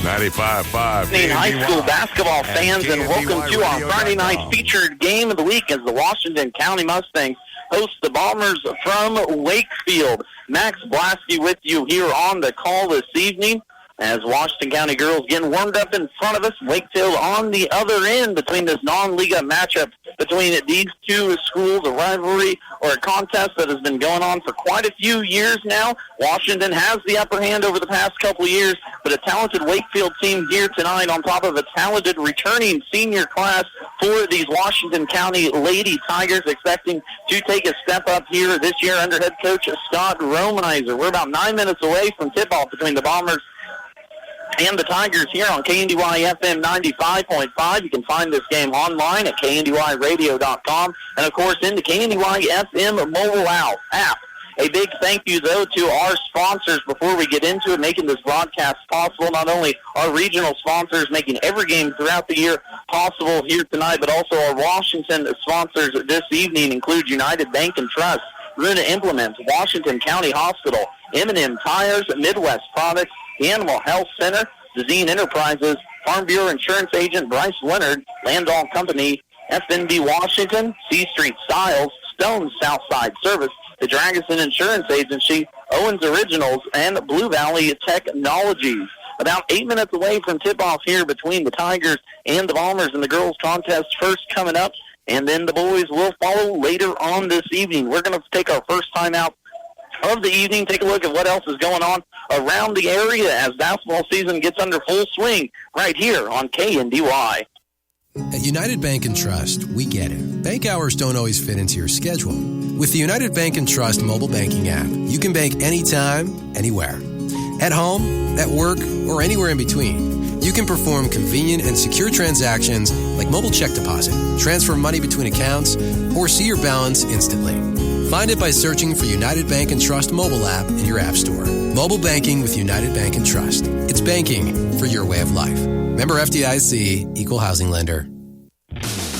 95.5 High school basketball fans, and welcome to our Friday night featured game of the week as the Washington County Mustangs host the Bombers from Wakefield. Max Blasky with you here on the call this evening as Washington County girls getting warmed up in front of us. Wakefield on the other end between this non-Liga matchup between these two schools, a rivalry or a contest that has been going on for quite a few years now. Washington has the upper hand over the past couple of years, but a talented Wakefield team here tonight on top of a talented returning senior class for these Washington County Lady Tigers, expecting to take a step up here this year under head coach Scott Romanizer. We're about 9 minutes away from tip-off between the Bombers and the Tigers here on KNDY FM 95.5. You can find this game online at KNDYradio.com and, of course, in the KNDY FM mobile app. A big thank you, though, to our sponsors before we get into it, making this broadcast possible. Not only our regional sponsors making every game throughout the year possible here tonight, but also our Washington sponsors this evening include United Bank and Trust, Runa Implements, Washington County Hospital, M&M Tires, Midwest Products, the Animal Health Center, Zine Enterprises, Farm Bureau Insurance Agent Bryce Leonard, Landall Company, FNB Washington, C Street Styles, Stone Southside Service, the Dragonson Insurance Agency, Owens Originals, and Blue Valley Technologies. About 8 minutes away from tip-off here between the Tigers and the Bombers in the girls' contest first coming up, and then the boys will follow later on this evening. We're going to take our first time out of the evening, take a look at what else is going on around the area as basketball season gets under full swing right here on KNDY. At United Bank and Trust, we get it. Bank hours don't always fit into your schedule. With the United Bank and Trust mobile banking app, you can bank anytime, anywhere. At home, at work, or anywhere in between. You can perform convenient and secure transactions like mobile check deposit, transfer money between accounts, or see your balance instantly. Find it by searching for United Bank and Trust mobile app in your app store. Mobile banking with United Bank and Trust. It's banking for your way of life. Member FDIC, Equal Housing Lender.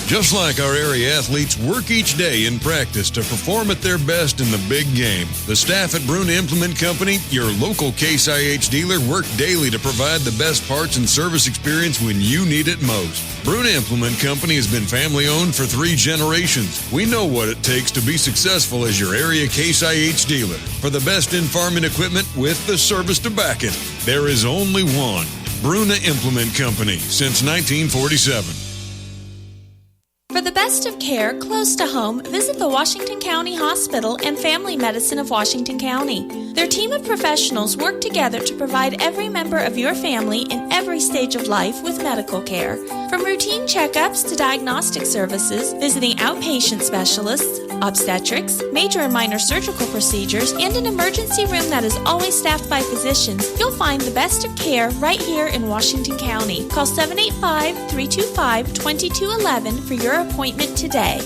Just like our area athletes work each day in practice to perform at their best in the big game, the staff at Bruna Implement Company, your local Case IH dealer, work daily to provide the best parts and service experience when you need it most. Bruna Implement Company has been family-owned for 3 generations. We know what it takes to be successful as your area Case IH dealer. For the best in farming equipment with the service to back it, there is only one. Bruna Implement Company, since 1947. For the best of care close to home, visit the Washington County Hospital and Family Medicine of Washington County. Their team of professionals work together to provide every member of your family in every stage of life with medical care. From routine checkups to diagnostic services, visiting outpatient specialists, obstetrics, major and minor surgical procedures, and an emergency room that is always staffed by physicians, you'll find the best of care right here in Washington County. Call 785-325-2211 for your appointment today.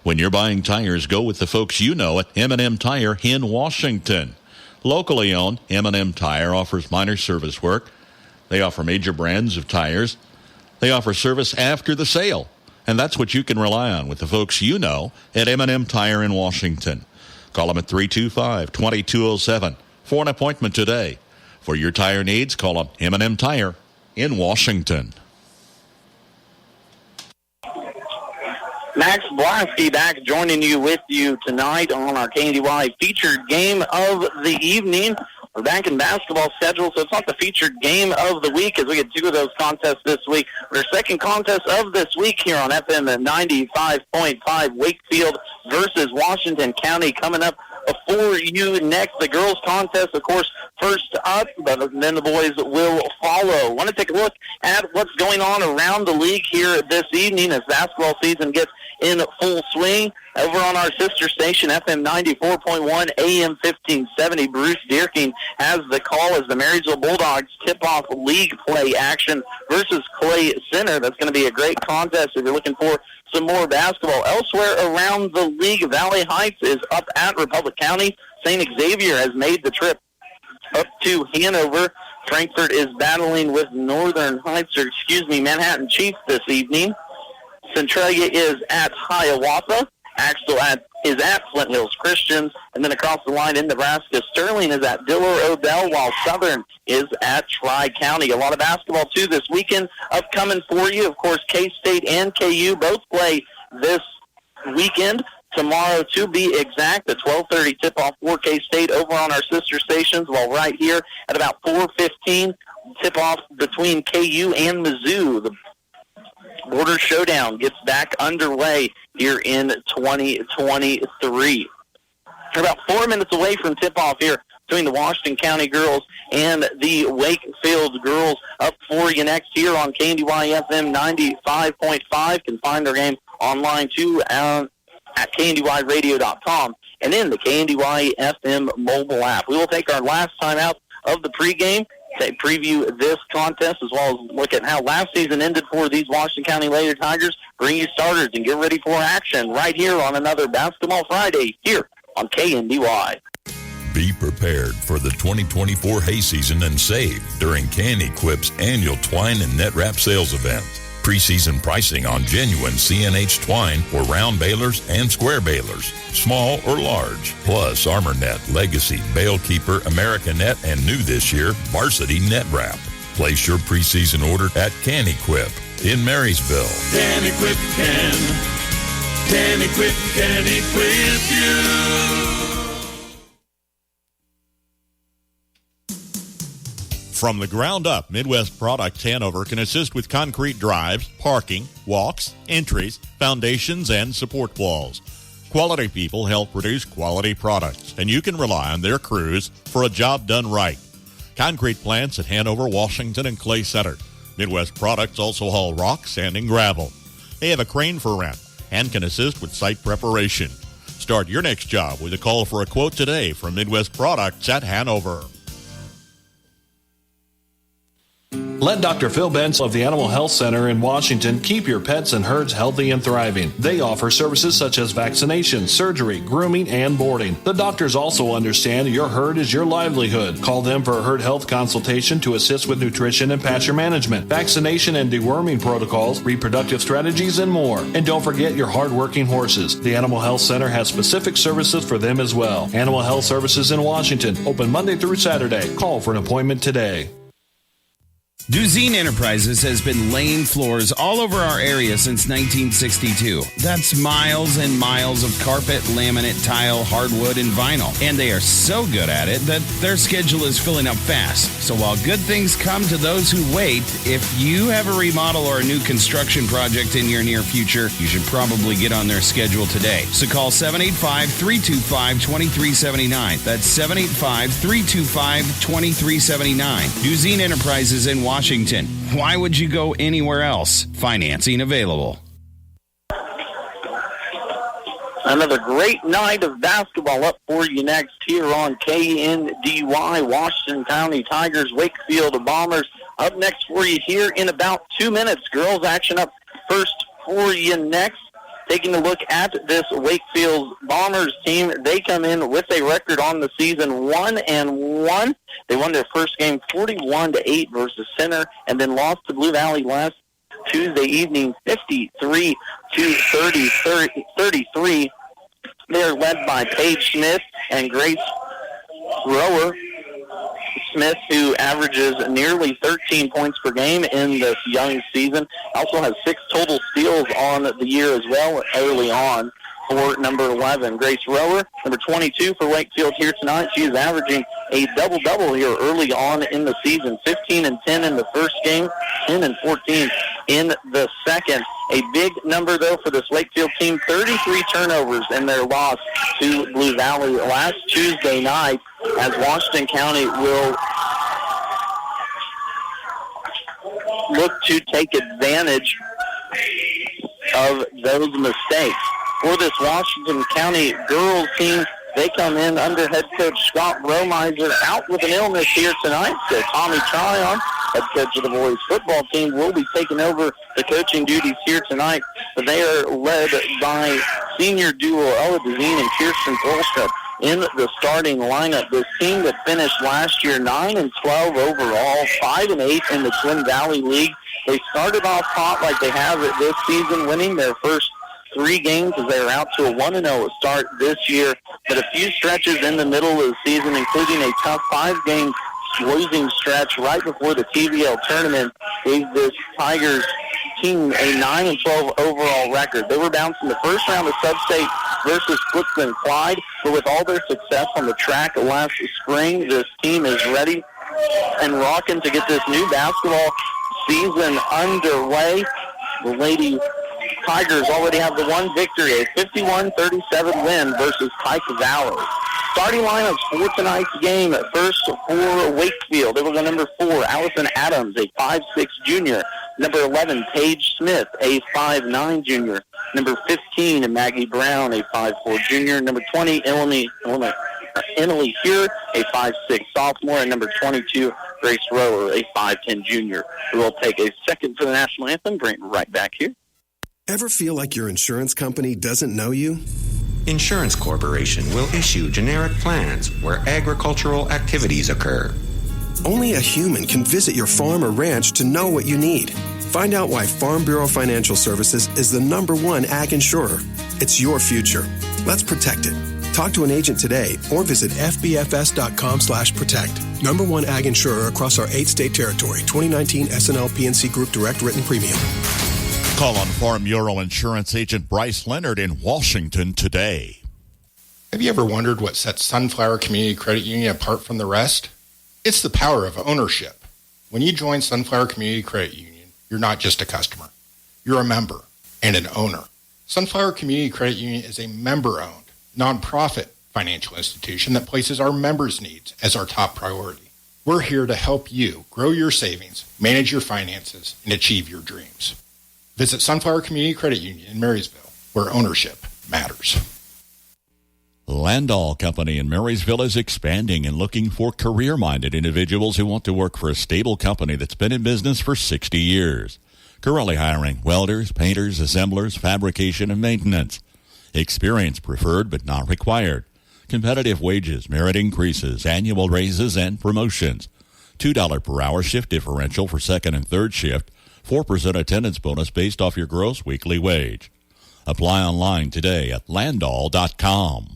When you're buying tires, go with the folks you know at M&M Tire in Washington. Locally owned, M&M Tire offers minor service work. They offer major brands of tires. They offer service after the sale. And that's what you can rely on with the folks you know at M&M Tire in Washington. Call them at 325-2207 for an appointment today. For your tire needs, call them M&M Tire in Washington. Max Blasky back joining you with you tonight on our KNDY featured game of the evening. We're back in basketball schedule, so it's not the featured game of the week as we get 2 of those contests this week. Our second contest of this week here on FM at 95.5, Wakefield versus Washington County coming up for you next. The girls contest, of course, first up, but then the boys will follow. Want to take a look at what's going on around the league here this evening as basketball season gets in full swing. Over on our sister station, FM 94.1, AM 1570, Bruce Deerking has the call as the Marysville Bulldogs tip off league play action versus Clay Center. That's going to be a great contest if you're looking for some more basketball. Elsewhere around the league, Valley Heights is up at Republic County. St. Xavier has made the trip up to Hanover. Frankfort is battling with Manhattan Chiefs this evening. Centralia is at Hiawatha. Axtell at is at Flint Hills Christians, and then across the line in Nebraska, Sterling is at Diller Odell, while Southern is at Tri-County. A lot of basketball, too, this weekend upcoming for you. Of course, K-State and KU both play this weekend. Tomorrow, to be exact, the 12:30 tip-off for K-State over on our sister stations, while right here at about 4:15, tip-off between KU and Mizzou. The Border Showdown gets back underway here in 2023. We're about 4 minutes away from tip-off here between the Washington County girls and the Wakefield girls. Up for you next here on KNDY FM 95.5. Can find our game online, too, at KNDYradio.com and in the KNDY FM mobile app. We will take our last time out of the pregame, preview this contest, as well as look at how last season ended for these Washington County Lady Tigers. Bring you starters and get ready for action right here on another Basketball Friday here on KNDY. Be prepared for the 2024 hay season and save during Can-Equip's annual twine and net wrap sales event. Preseason pricing on genuine CNH twine for round balers and square balers, small or large, plus ArmorNet, Legacy, Balekeeper, Americanet, and new this year, Varsity Net Wrap. Place your preseason order at Can-Equip in Marysville. Can-Equip can equip you. From the ground up, Midwest Products Hanover can assist with concrete drives, parking, walks, entries, foundations, and support walls. Quality people help produce quality products, and you can rely on their crews for a job done right. Concrete plants at Hanover, Washington, and Clay Center. Midwest Products also haul rock, sand, and gravel. They have a crane for rent and can assist with site preparation. Start your next job with a call for a quote today from Midwest Products at Hanover. Let Dr. Phil Benz of the Animal Health Center in Washington keep your pets and herds healthy and thriving. They offer services such as vaccination, surgery, grooming, and boarding. The doctors also understand your herd is your livelihood. Call them for a herd health consultation to assist with nutrition and pasture management, vaccination and deworming protocols, reproductive strategies, and more. And don't forget your hard-working horses. The Animal Health Center has specific services for them as well. Animal Health Services in Washington, open Monday through Saturday. Call for an appointment today. Duzine Enterprises has been laying floors all over our area since 1962. That's miles and miles of carpet, laminate, tile, hardwood, and vinyl. And they are so good at it that their schedule is filling up fast. So while good things come to those who wait, if you have a remodel or a new construction project in your near future, you should probably get on their schedule today. So call 785-325-2379. That's 785-325-2379. Duzine Enterprises in Washington. Why would you go anywhere else? Financing available. Another great night of basketball up for you next here on KNDY. Washington County Tigers, Wakefield Bombers. Up next for you here in about 2 minutes. Girls action up first for you next. Taking a look at this Wakefield Bombers team, they come in with a record on the season 1-1. They won their first game 41-8 versus Center, and then lost to Blue Valley last Tuesday evening 53-33. They are led by Paige Smith and Grace Rower. Smith, who averages nearly 13 points per game in this young season, also has 6 total steals on the year as well early on for number 11. Grace Rower, number 22 for Wakefield here tonight. She is averaging a double-double here early on in the season. 15 and 10 in the first game, 10 and 14 in the second. A big number, though, for this Wakefield team, 33 turnovers in their loss to Blue Valley last Tuesday night, as Washington County will look to take advantage of those mistakes. For this Washington County girls team, they come in under head coach Scott Romiser out with an illness here tonight. So Tommy Tryon, head coach of the boys football team, will be taking over the coaching duties here tonight. But they are led by senior duo Ella Dezine and Kirsten Polstrup in the starting lineup. This team that finished last year 9-12 overall, 5-8 in the Twin Valley League. They started off hot like they have this season, winning their first 3 games as they are out to a 1-0 start this year, but a few stretches in the middle of the season, including a tough 5-game losing stretch right before the TVL tournament, gave this Tigers team a 9-12 overall record. They were bounced in the first round of Sub-State versus Flitzman Clyde, but with all their success on the track last spring, this team is ready and rocking to get this new basketball season underway. The Lady Tigers already have the one victory, a 51-37 win versus Pike Valley. Starting lineups for tonight's game. First for Wakefield, they will go number 4, Allison Adams, a 5'6 junior. Number 11, Paige Smith, a 5'9 junior. Number 15, Maggie Brown, a 5'4 junior. Number 20, Emily Here, a 5'6 sophomore. And number 22, Grace Rower, a 5'10 junior. We will take a second for the national anthem. Bring it right back here. Ever feel like your insurance company doesn't know you? Insurance Corporation will issue generic plans where agricultural activities occur. Only a human can visit your farm or ranch to know what you need. Find out why Farm Bureau Financial Services is the #1 ag insurer. It's your future. Let's protect it. Talk to an agent today or visit fbfs.com/protect. #1 ag insurer across our 8-state territory. 2019 SNL PNC Group Direct Written Premium. Call on Farm Bureau Insurance Agent Bryce Leonard in Washington today. Have you ever wondered what sets Sunflower Community Credit Union apart from the rest? It's the power of ownership. When you join Sunflower Community Credit Union, you're not just a customer. You're a member and an owner. Sunflower Community Credit Union is a member-owned, nonprofit financial institution that places our members' needs as our top priority. We're here to help you grow your savings, manage your finances, and achieve your dreams. Visit Sunflower Community Credit Union in Marysville, where ownership matters. Landall Company in Marysville is expanding and looking for career-minded individuals who want to work for a stable company that's been in business for 60 years. Currently hiring welders, painters, assemblers, fabrication, and maintenance. Experience preferred but not required. Competitive wages, merit increases, annual raises, and promotions. $2 per hour shift differential for second and third shift. 4% attendance bonus based off your gross weekly wage. Apply online today at landall.com.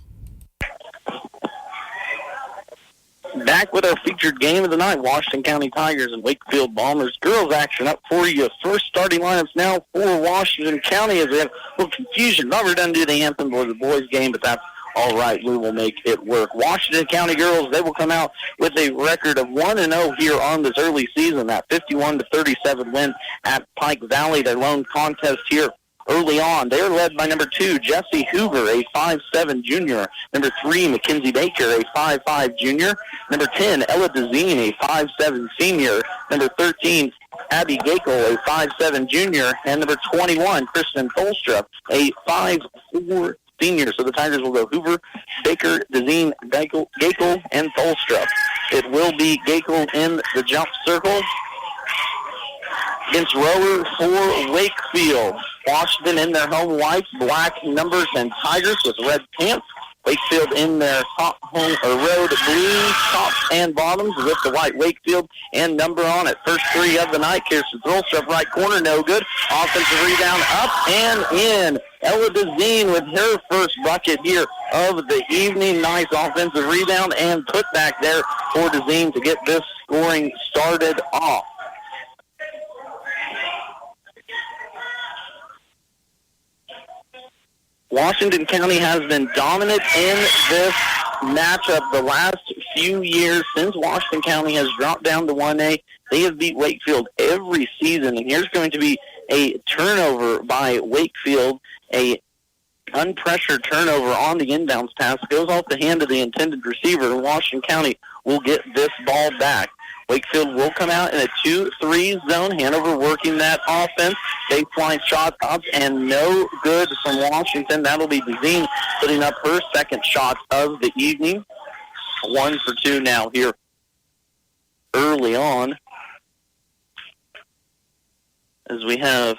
Back with our featured game of the night, Washington County Tigers and Wakefield Bombers. Girls action up for you. First starting lineups now for Washington County as we have a little confusion. Never done do the anthem or the boys game, but that's all right. We will make it work. Washington County girls, they will come out with a record of 1-0 here on this early season. That 51-37 win at Pike Valley, their lone contest here early on. They are led by number 2, Jesse Hoover, a 5'7 junior. Number 3, Mackenzie Baker, a 5'5 junior. Number 10, Ella Dezine, a 5'7 senior. Number 13, Abby Gakel, a 5'7 junior. And number 21, Kristen Tholstrup, a 5'4 senior. So the Tigers will go Hoover, Baker, Dezine, Gakel, and Tholstrup. It will be Gakel in the jump circle against Rower for Wakefield. Washington in their home whites, black numbers, and Tigers with red pants. Wakefield in their road blue tops and bottoms with the white Wakefield and number on it. First 3 of the night. Kirsten Tholstrup, right corner, no good. Offensive rebound up and in. Ella Dezine with her first bucket here of the evening. Nice offensive rebound and put back there for Dezine to get this scoring started off. Washington County has been dominant in this matchup the last few years since Washington County has dropped down to 1A. They have beat Wakefield every season, and here's going to be a turnover by Wakefield, a unpressured turnover on the inbounds pass. Goes off the hand of the intended receiver, and Washington County will get this ball back. Wakefield will come out in a 2-3 zone. Hanover working that offense. Baseline shot up and no good from Washington. That'll be Dezine putting up her second shot of the evening. 1 for 2 now here early on. As we have,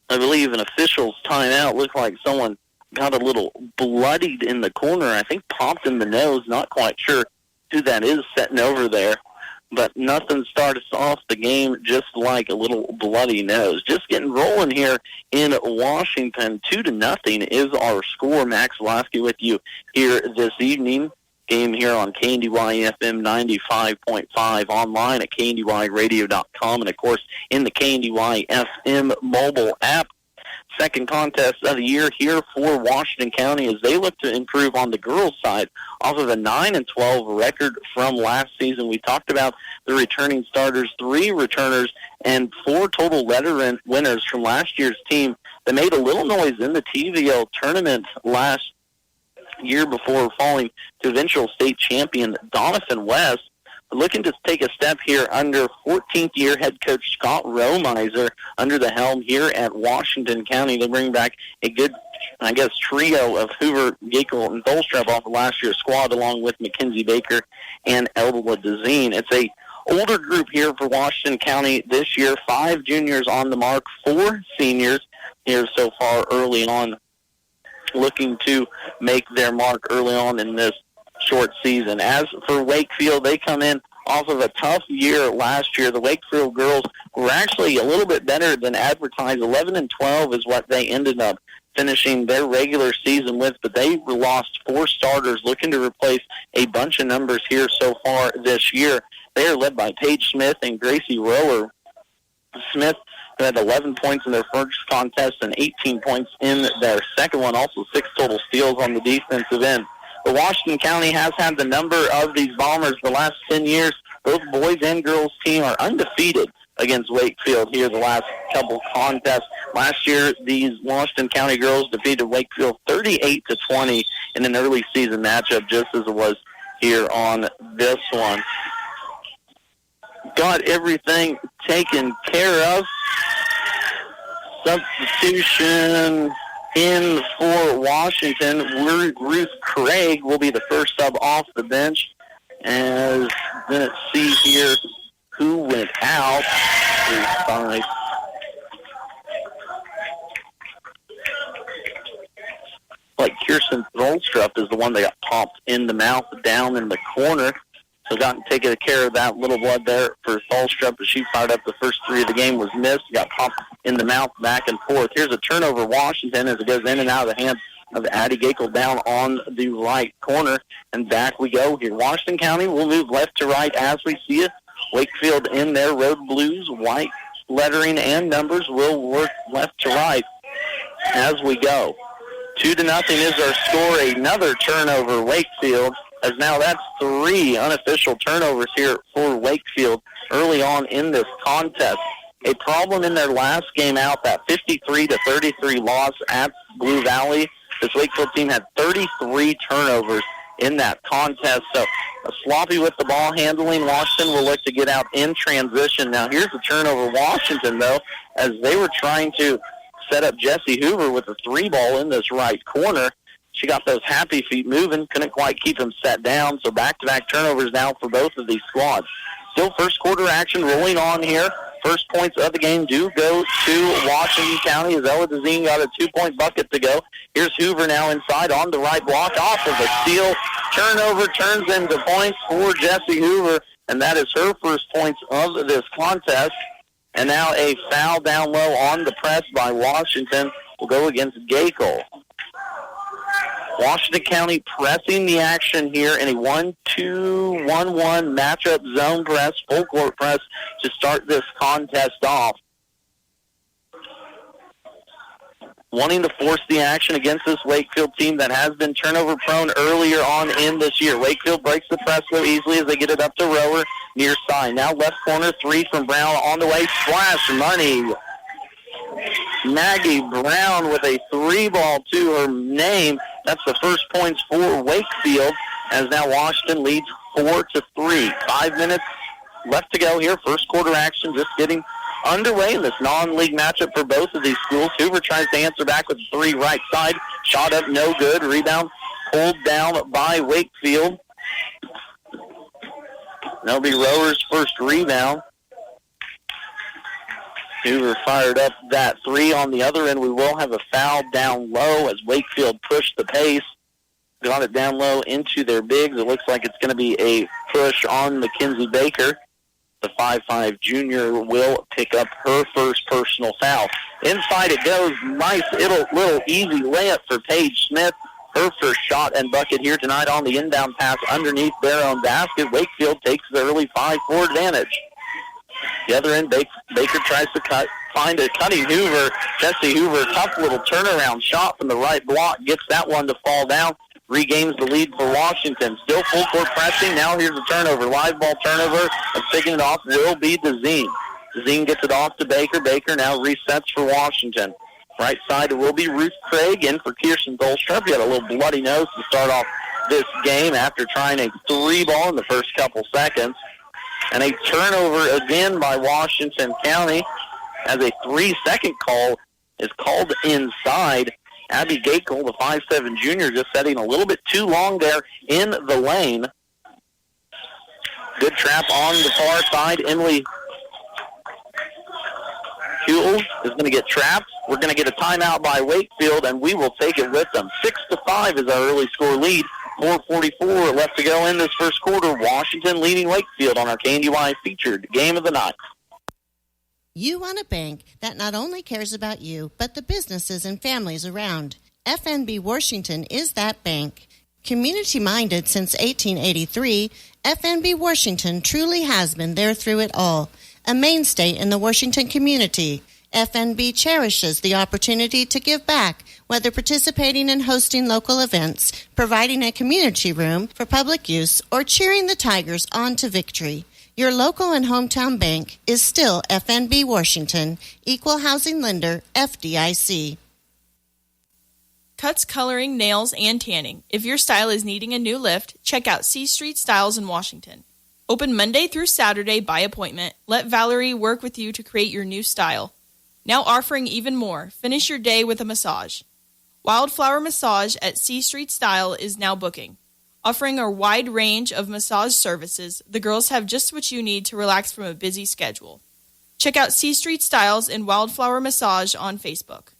I believe, an official's timeout. Looked like someone got a little bloodied in the corner. I think popped in the nose. Not quite sure who that is sitting over there. but nothing started off the game just like a little bloody nose. Just getting rolling here in Washington. 2-0 is our score. Max Lasky with you here this evening. Game here on KNDY FM 95.5, online at KNDYradio.com, and, of course, in the KNDY FM mobile app. Second contest of the year here for Washington County as they look to improve on the girls' side off of a 9-12 record from last season. We talked about the returning starters, 3 returners, and 4 total letter winners from last year's team that made a little noise in the TVL tournament last year before falling to eventual state champion Doniphan West. Looking to take a step here under 14th-year head coach Scott Romiser under the helm here at Washington County. They bring back a good, trio of Hoover, Gakel, and Tholstrup off of last year's squad, along with Mackenzie Baker and Elba Dezine. It's a older group here for Washington County this year. 5 juniors on the mark, 4 seniors here so far early on, looking to make their mark early on in this short season. As for Wakefield, they come in off of a tough year last year. The Wakefield girls were actually a little bit better than advertised. 11-12 is what they ended up finishing their regular season with, but they lost 4 starters, looking to replace a bunch of numbers here so far this year. They are led by Paige Smith and Gracie Rower. Smith had 11 points in their first contest and 18 points in their second one, also 6 total steals on the defensive end. But Washington County has had the number of these Bombers the last 10 years. Both boys and girls team are undefeated against Wakefield here the last couple contests. Last year, these Washington County girls defeated Wakefield 38-20 in an early season matchup, just as it was here on this one. Got everything taken care of. Substitution in for Washington. Ruth Craig will be the first sub off the bench. As let's see here who went out. Like Kirsten Tholstrup is the one that got popped in the mouth down in the corner. So got taking care of that little blood there for Tholstrup, but she fired up the first 3 of the game, was missed, got popped in the mouth back and forth. Here's a turnover, Washington, as it goes in and out of the hands of Addie Gakel down on the right corner, and back we go here. Washington County will move left to right as we see it. Wakefield in their road blues, white lettering and numbers will work left to right as we go. 2-0 is our score. Another turnover, Wakefield, as now that's 3 unofficial turnovers here for Wakefield early on in this contest. A problem in their last game out, that 53-33 loss at Blue Valley. This Wakefield team had 33 turnovers in that contest. So sloppy with the ball handling. Washington will look to get out in transition. Now here's the turnover, Washington, though, as they were trying to set up Jessie Hoover with a 3-ball in this right corner. She got those happy feet moving, couldn't quite keep them set down, so back-to-back turnovers now for both of these squads. Still first quarter action rolling on here. First points of the game do go to Washington County as Ella Dezine got a 2-point bucket to go. Here's Hoover now inside on the right block off of a steal. Turnover turns into points for Jessie Hoover, and that is her first points of this contest. And now a foul down low on the press by Washington will go against Gakel. Washington County pressing the action here in a 1-2-1-1 matchup zone press, full court press to start this contest off. Wanting to force the action against this Wakefield team that has been turnover prone earlier on in this year. Wakefield breaks the press so easily as they get it up to Rower near side. Now left corner 3 from Brown on the way. Splash money. Maggie Brown with a 3-ball to her name. That's the first points for Wakefield, as now Washington leads 4-3. 5 minutes left to go here. First quarter action just getting underway in this non-league matchup for both of these schools. Hoover tries to answer back with a 3 right side. Shot up, no good. Rebound pulled down by Wakefield. That'll be Rower's first rebound. Hoover fired up that 3 on the other end. We will have a foul down low as Wakefield pushed the pace. Got it down low into their bigs. It looks like it's going to be a push on Mackenzie Baker. The 5'5" junior will pick up her first personal foul. Inside it goes. Nice little easy layup for Paige Smith. Her first shot and bucket here tonight on the inbound pass underneath their own basket. Wakefield takes the early 5-4 advantage. The other end, Baker tries to find a cutting Hoover. Jesse Hoover, tough little turnaround shot from the right block. Gets that one to fall down. Regains the lead for Washington. Still full court pressing. Now here's a turnover. Live ball turnover. And picking it off will be DeZine. DeZine gets it off to Baker. Baker now resets for Washington. Right side it will be Ruth Craig in for Kirsten Dolstrup. He had a little bloody nose to start off this game after trying a 3-ball in the first couple seconds. And a turnover again by Washington County as a 3-second call is called inside. Abby Gakel, the 5'7" junior, just setting a little bit too long there in the lane. Good trap on the far side. Emily Huel is going to get trapped. We're going to get a timeout by Wakefield, and we will take it with them. 6-5 is our early score lead. 4:44 left to go in this first quarter. Washington leading Wakefield on our KNDY featured game of the night. You want a bank that not only cares about you, but the businesses and families around. FNB Washington is that bank. Community-minded since 1883, FNB Washington truly has been there through it all. A mainstay in the Washington community, FNB cherishes the opportunity to give back, whether participating in hosting local events, providing a community room for public use, or cheering the Tigers on to victory. Your local and hometown bank is still FNB Washington, Equal Housing Lender, FDIC. Cuts, coloring, nails, and tanning. If your style is needing a new lift, check out C Street Styles in Washington. Open Monday through Saturday by appointment. Let Valerie work with you to create your new style. Now offering even more. Finish your day with a massage. Wildflower Massage at C Street Style is now booking. Offering a wide range of massage services, the girls have just what you need to relax from a busy schedule. Check out C Street Styles and Wildflower Massage on Facebook.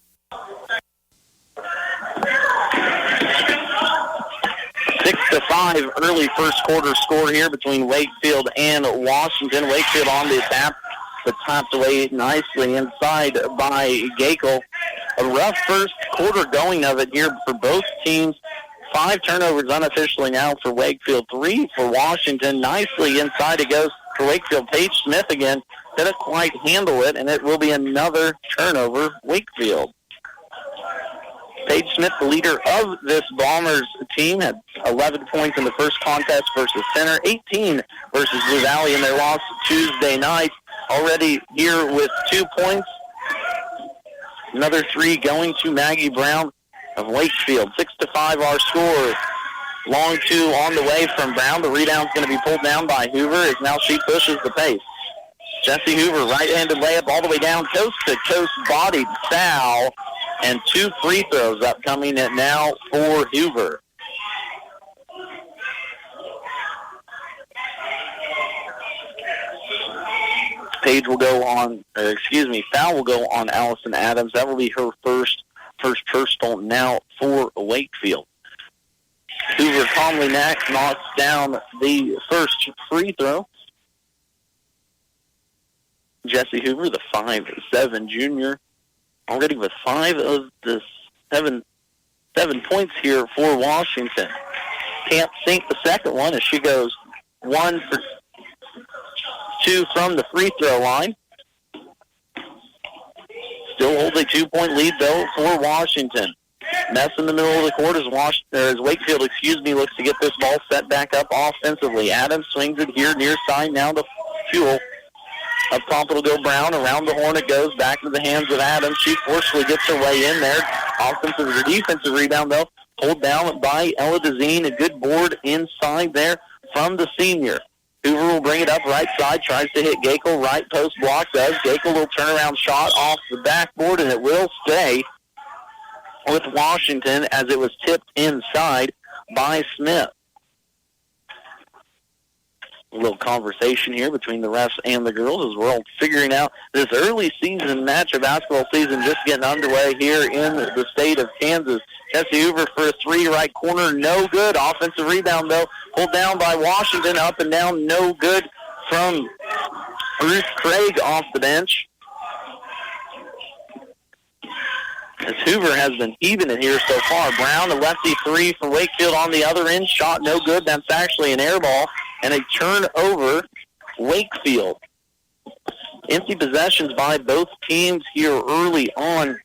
6-5 early first quarter score here between Wakefield and Washington. Wakefield on the attack, but tapped away nicely inside by Gakel. A rough first quarter going of it here for both teams. 5 turnovers unofficially now for Wakefield, 3 for Washington. Nicely inside it goes for Wakefield. Paige Smith again couldn't quite handle it, and it will be another turnover, Wakefield. Paige Smith, the leader of this Bombers team, had 11 points in the first contest versus Center, 18 versus Blue Valley in their loss Tuesday night. Already here with 2 points. Another 3 going to Maggie Brown of Wakefield. 6-5 our score. Long 2 on the way from Brown. The rebound's going to be pulled down by Hoover as now she pushes the pace. Jesse Hoover, right-handed layup all the way down, coast-to-coast bodied foul, and 2 free throws upcoming now for Hoover. Foul will go on Allison Adams. That will be her first personal now for Wakefield. Hoover calmly knocks down the first free throw. Jesse Hoover, the 5'7" junior, already with 5 of the 7 points here for Washington. Can't sink the second one as she goes 1 for 2 from the free throw line. Still holds a 2-point lead, though, for Washington. Mess in the middle of the court as Wakefield, looks to get this ball set back up offensively. Adams swings it here near side now to Fuel. Up top it'll go Brown. Around the horn it goes. Back to the hands of Adams. She forcefully gets her way in there. Offensive or defensive rebound, though, pulled down by Ella DeZine. A good board inside there from the senior. Hoover will bring it up right side, tries to hit Gakel, right post block, does. Gakel will turnaround shot off the backboard, and it will stay with Washington as it was tipped inside by Smith. A little conversation here between the refs and the girls as we're all figuring out this early season match of basketball season just getting underway here in the state of Kansas. Jesse Hoover for a 3 right corner, no good. Offensive rebound, though, pulled down by Washington, up and down, no good from Bruce Craig off the bench. As Hoover has been heaving it here so far. Brown, a lefty three for Wakefield on the other end. Shot no good. That's actually an air ball. And a turnover, Wakefield. Empty possessions by both teams here early on.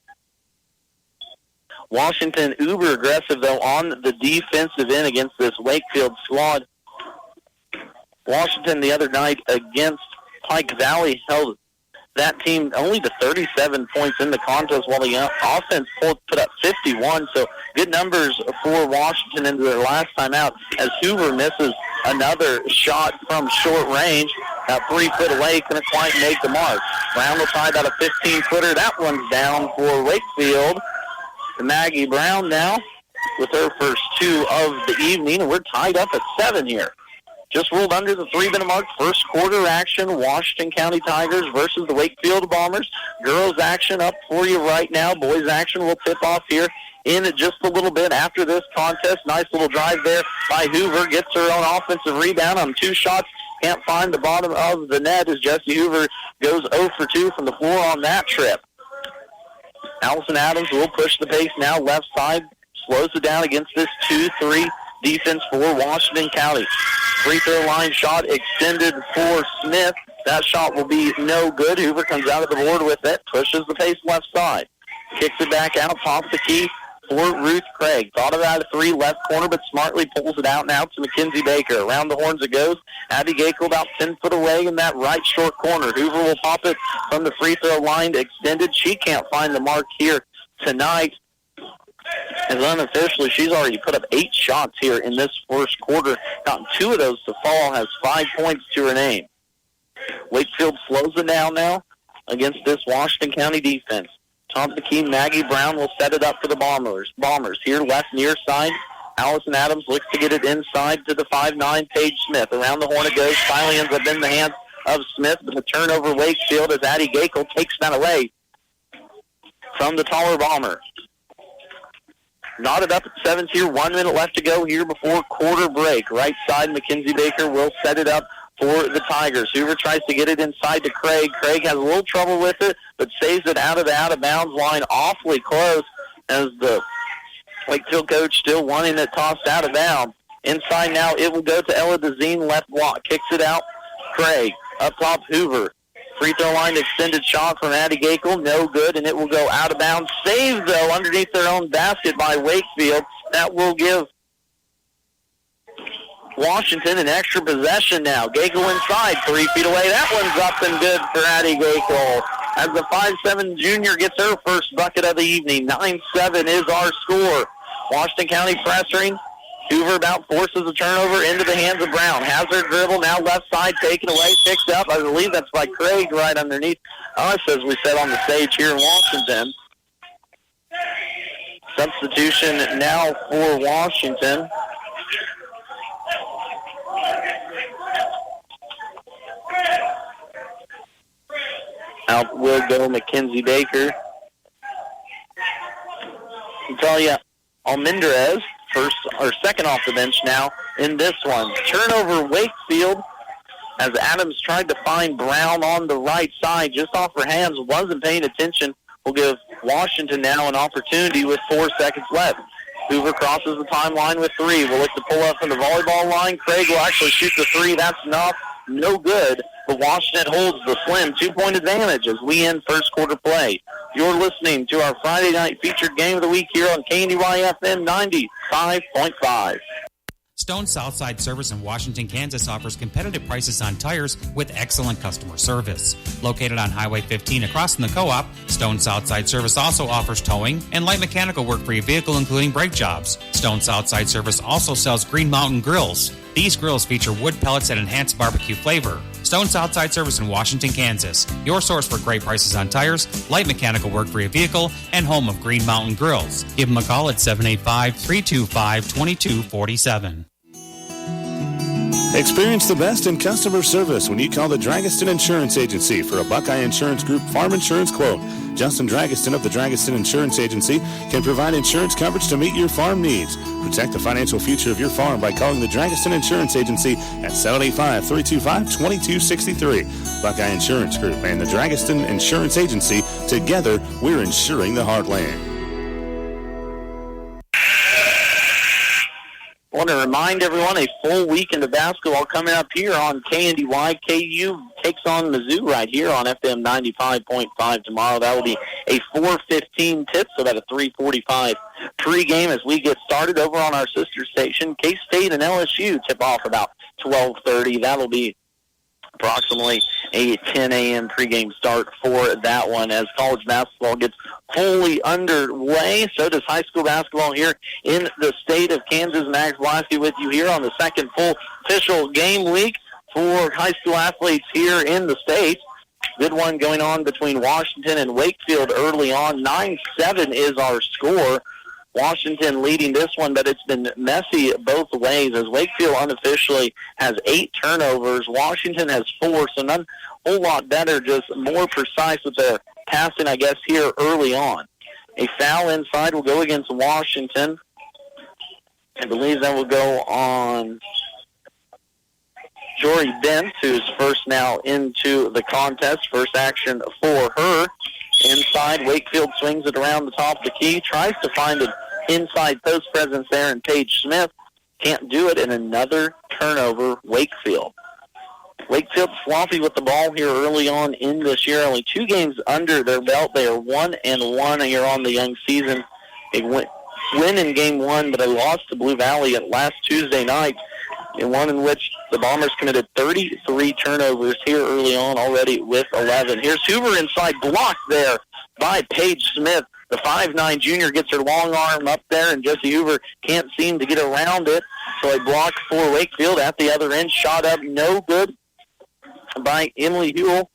Washington uber aggressive, though, on the defensive end against this Wakefield squad. Washington the other night against Pike Valley held that team only to 37 points in the contest, while the offense put up 51. So good numbers for Washington into their last time out, as Hoover misses another shot from short range. About 3 foot away, couldn't quite make the mark. Brown will try about a 15-footer. That one's down for Wakefield. Maggie Brown now with her first 2 of the evening. We're tied up at 7 here. Just rolled under the 3-minute mark. First quarter action, Washington County Tigers versus the Wakefield Bombers. Girls action up for you right now. Boys action will tip off here in just a little bit after this contest. Nice little drive there by Hoover. Gets her own offensive rebound on 2 shots. Can't find the bottom of the net as Jesse Hoover goes 0 for 2 from the floor on that trip. Allison Adams will push the pace now left side. Slows it down against this 2-3 defense for Washington County. Free throw line shot extended for Smith. That shot will be no good. Hoover comes out of the board with it, pushes the pace left side. Kicks it back out, pops the key for Ruth Craig. Thought about a 3 left corner, but smartly pulls it out now to Mackenzie Baker. Around the horns it goes. Abby Gakel about 10 foot away in that right short corner. Hoover will pop it from the free throw line extended. She can't find the mark here tonight. As unofficially, she's already put up 8 shots here in this first quarter. Gotten 2 of those to fall, has 5 points to her name. Wakefield slows it down now against this Washington County defense. Top of the key, Maggie Brown will set it up for the Bombers. Here left near side. Allison Adams looks to get it inside to the 5'9", Paige Smith. Around the horn it goes. Finally ends up in the hands of Smith, but the turnover Wakefield as Addie Gakel takes that away from the taller Bomber. Knotted up at 7 here. 1 minute left to go here before quarter break. Right side, Mackenzie Baker will set it up for the Tigers. Hoover tries to get it inside to Craig. Craig has a little trouble with it, but saves it out of the out-of-bounds line awfully close as the Wakefield coach still wanting it tossed out of bounds. Inside now, it will go to Ella DeZine, left block. Kicks it out. Craig. Up top, Hoover. Free throw line extended shot from Addie Gakel. No good, and it will go out of bounds. Saved, though, underneath their own basket by Wakefield. That will give Washington an extra possession now. Gakel inside, 3 feet away. That one's up and good for Addie Gakel. As the 5'7" junior gets her first bucket of the evening. 9-7 is our score. Washington County pressuring. Hoover about forces a turnover into the hands of Brown. Has her dribble, now left side, taken away, picked up. I believe that's by Craig right underneath us, as we said on the stage here in Washington. Substitution now for Washington. Out will go Mackenzie Baker. Natalia Almendarez, second off the bench now in this one. Turnover Wakefield as Adams tried to find Brown on the right side, just off her hands, wasn't paying attention. We'll give Washington now an opportunity with 4 seconds left. Hoover crosses the timeline with 3. We'll look to pull up from the volleyball line. Craig will actually shoot the 3. That's no good. But Washington holds the slim 2-point advantage as we end first quarter play. You're listening to our Friday night featured game of the week here on KNDY FM 95.5. Stone Southside Service in Washington, Kansas offers competitive prices on tires with excellent customer service. Located on Highway 15 across from the co-op, Stone Southside Service also offers towing and light mechanical work for your vehicle, including brake jobs. Stone Southside Service also sells Green Mountain grills. These grills feature wood pellets that enhance barbecue flavor. Stone Southside Service in Washington, Kansas, your source for great prices on tires, light mechanical work for your vehicle, and home of Green Mountain Grills. Give them a call at 785-325-2247. Experience the best in customer service when you call the Dragiston Insurance Agency for a Buckeye Insurance Group farm insurance quote. Justin Dragiston of the Dragiston Insurance Agency can provide insurance coverage to meet your farm needs. Protect the financial future of your farm by calling the Dragiston Insurance Agency at 785-325-2263. Buckeye Insurance Group and the Dragiston Insurance Agency, together, we're insuring the heartland. I want to remind everyone a full weekend of basketball coming up here on KNDY. KU takes on Mizzou right here on FM 95.5 tomorrow. That will be a 4:15 tip, so about a 3:45 pregame as we get started over on our sister station. K-State and LSU tip off about 12:30. That'll be approximately a 10 a.m. pregame start for that one as college basketball gets fully underway. So does high school basketball here in the state of Kansas. Max Blasky with you here on the second full official game week for high school athletes here in the state. Good one going on between Washington and Wakefield early on. 9-7 is our score. Washington leading this one, but it's been messy both ways as Wakefield unofficially has 8 turnovers. Washington has 4, so not a whole lot better, just more precise with their passing, I guess, here early on. A foul inside will go against Washington. I believe that will go on Jory Bent, who's first now into the contest. First action for her. Inside, Wakefield swings it around the top of the key, tries to find an inside post presence there in Paige Smith. Can't do it, and another turnover, Wakefield. Wakefield sloppy with the ball here early on in this year. Only 2 games under their belt. They are 1-1 here on the young season. They win in game 1, but they lost to Blue Valley at last Tuesday night in one in which the Bombers committed 33 turnovers here early on already with 11. Here's Hoover inside, blocked there by Paige Smith. The 5'9 junior gets her long arm up there, and Jesse Hoover can't seem to get around it. So a block for Wakefield at the other end. Shot up, no good by Emily Hewell.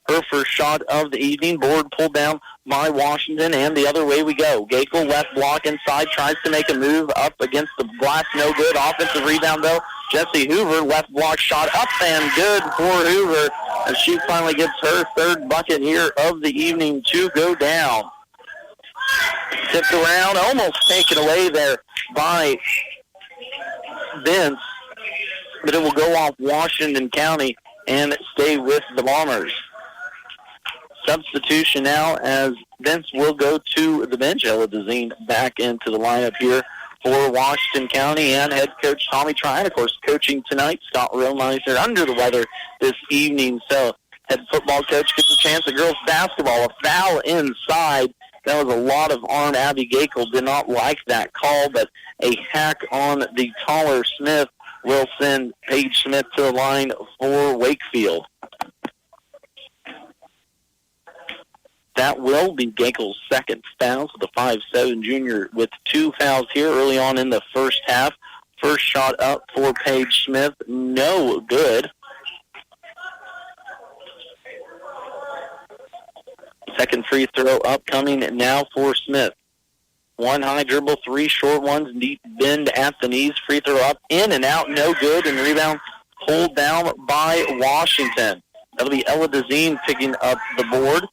Her first shot of the evening. Board pulled down by Washington, and the other way we go. Gakel left block inside, tries to make a move up against the blast. No good. Offensive rebound, though. Jesse Hoover, left block shot up and good for Hoover. And she finally gets her third bucket here of the evening to go down. Tipped around, almost taken away there by Vince, but it will go off Washington County and stay with the Bombers. Substitution now as Vince will go to the bench. Ella Dezine back into the lineup here for Washington County, and head coach Tommy Tryon, of course, coaching tonight. Scott Rollmeister under the weather this evening, so head football coach gets a chance at girls basketball. A foul inside. That was a lot of arm. Abby Gakel did not like that call, but a hack on the taller Smith will send Paige Smith to the line for Wakefield. That will be Gakel's second foul, so the 5'7 junior with 2 fouls here early on in the first half. First shot up for Paige Smith, no good. Second free throw upcoming now for Smith. 1 high dribble, 3 short ones, deep bend at the knees. Free throw up, in and out, no good, and rebound pulled down by Washington. That'll be Ella Dezine picking up the board.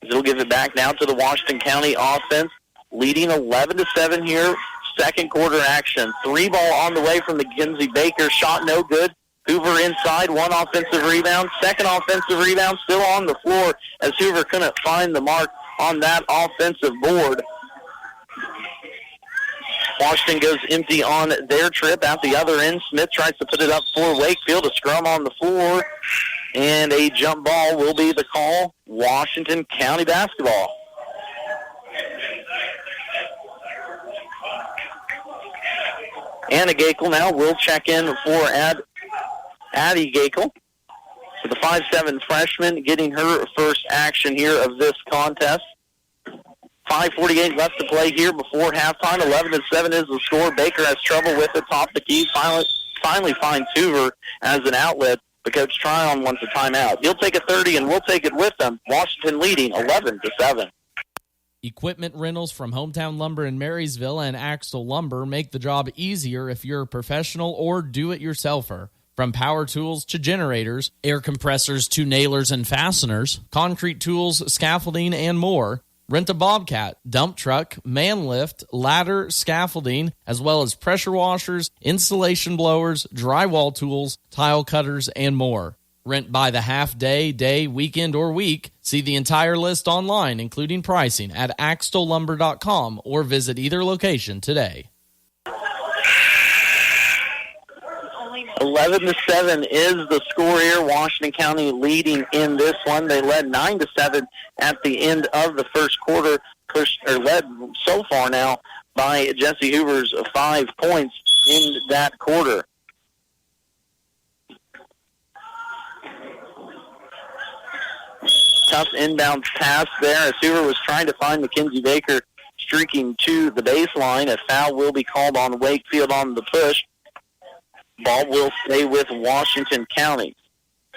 They'll give it back now to the Washington County offense, leading 11-7 here. Second quarter action. 3 ball on the way from Mackenzie Baker. Shot no good. Hoover inside, 1 offensive rebound. Second offensive rebound still on the floor as Hoover couldn't find the mark on that offensive board. Washington goes empty on their trip at the other end. Smith tries to put it up for Wakefield. A scrum on the floor, and a jump ball will be the call. Washington County basketball. Anna Gakel now will check in for Addie Gakel. So the 5'7 freshman getting her first action here of this contest. 5:48 left to play here before halftime. 11-7 is the score. Baker has trouble with it. Top the key. Finally finds Hoover as an outlet. But Coach Tryon wants a timeout. He'll take a 30, and we'll take it with them. Washington leading 11-7. Equipment rentals from Hometown Lumber in Marysville and Axtell Lumber make the job easier if you're a professional or do-it-yourselfer. From power tools to generators, air compressors to nailers and fasteners, concrete tools, scaffolding, and more. Rent a Bobcat, dump truck, man lift, ladder, scaffolding, as well as pressure washers, insulation blowers, drywall tools, tile cutters, and more. Rent by the half day, day, weekend, or week. See the entire list online, including pricing, at axtelllumber.com or visit either location today. 11-7 is the score here. Washington County leading in this one. They led 9-7 at the end of the first quarter, led so far now by Jesse Hoover's 5 points in that quarter. Tough inbound pass there as Hoover was trying to find Mackenzie Baker streaking to the baseline. A foul will be called on Wakefield on the push. Ball will stay with Washington County.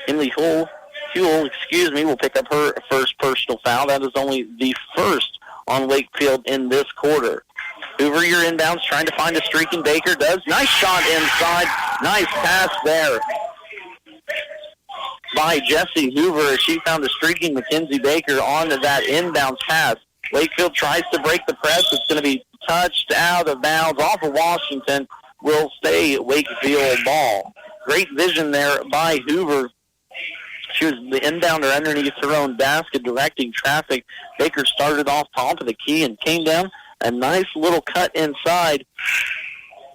Emily Huell, will pick up her first personal foul. That is only the first on Wakefield in this quarter. Hoover, your inbounds, trying to find a streaking Baker. Does. Nice shot inside. Nice pass there by Jessie Hoover as she found a streaking Mackenzie Baker on that inbounds pass. Wakefield tries to break the press. It's going to be touched out of bounds off of Washington. Will stay Wakefield ball. Great vision there by Hoover. She was the inbounder underneath her own basket directing traffic. Baker started off top of the key and came down. A nice little cut inside.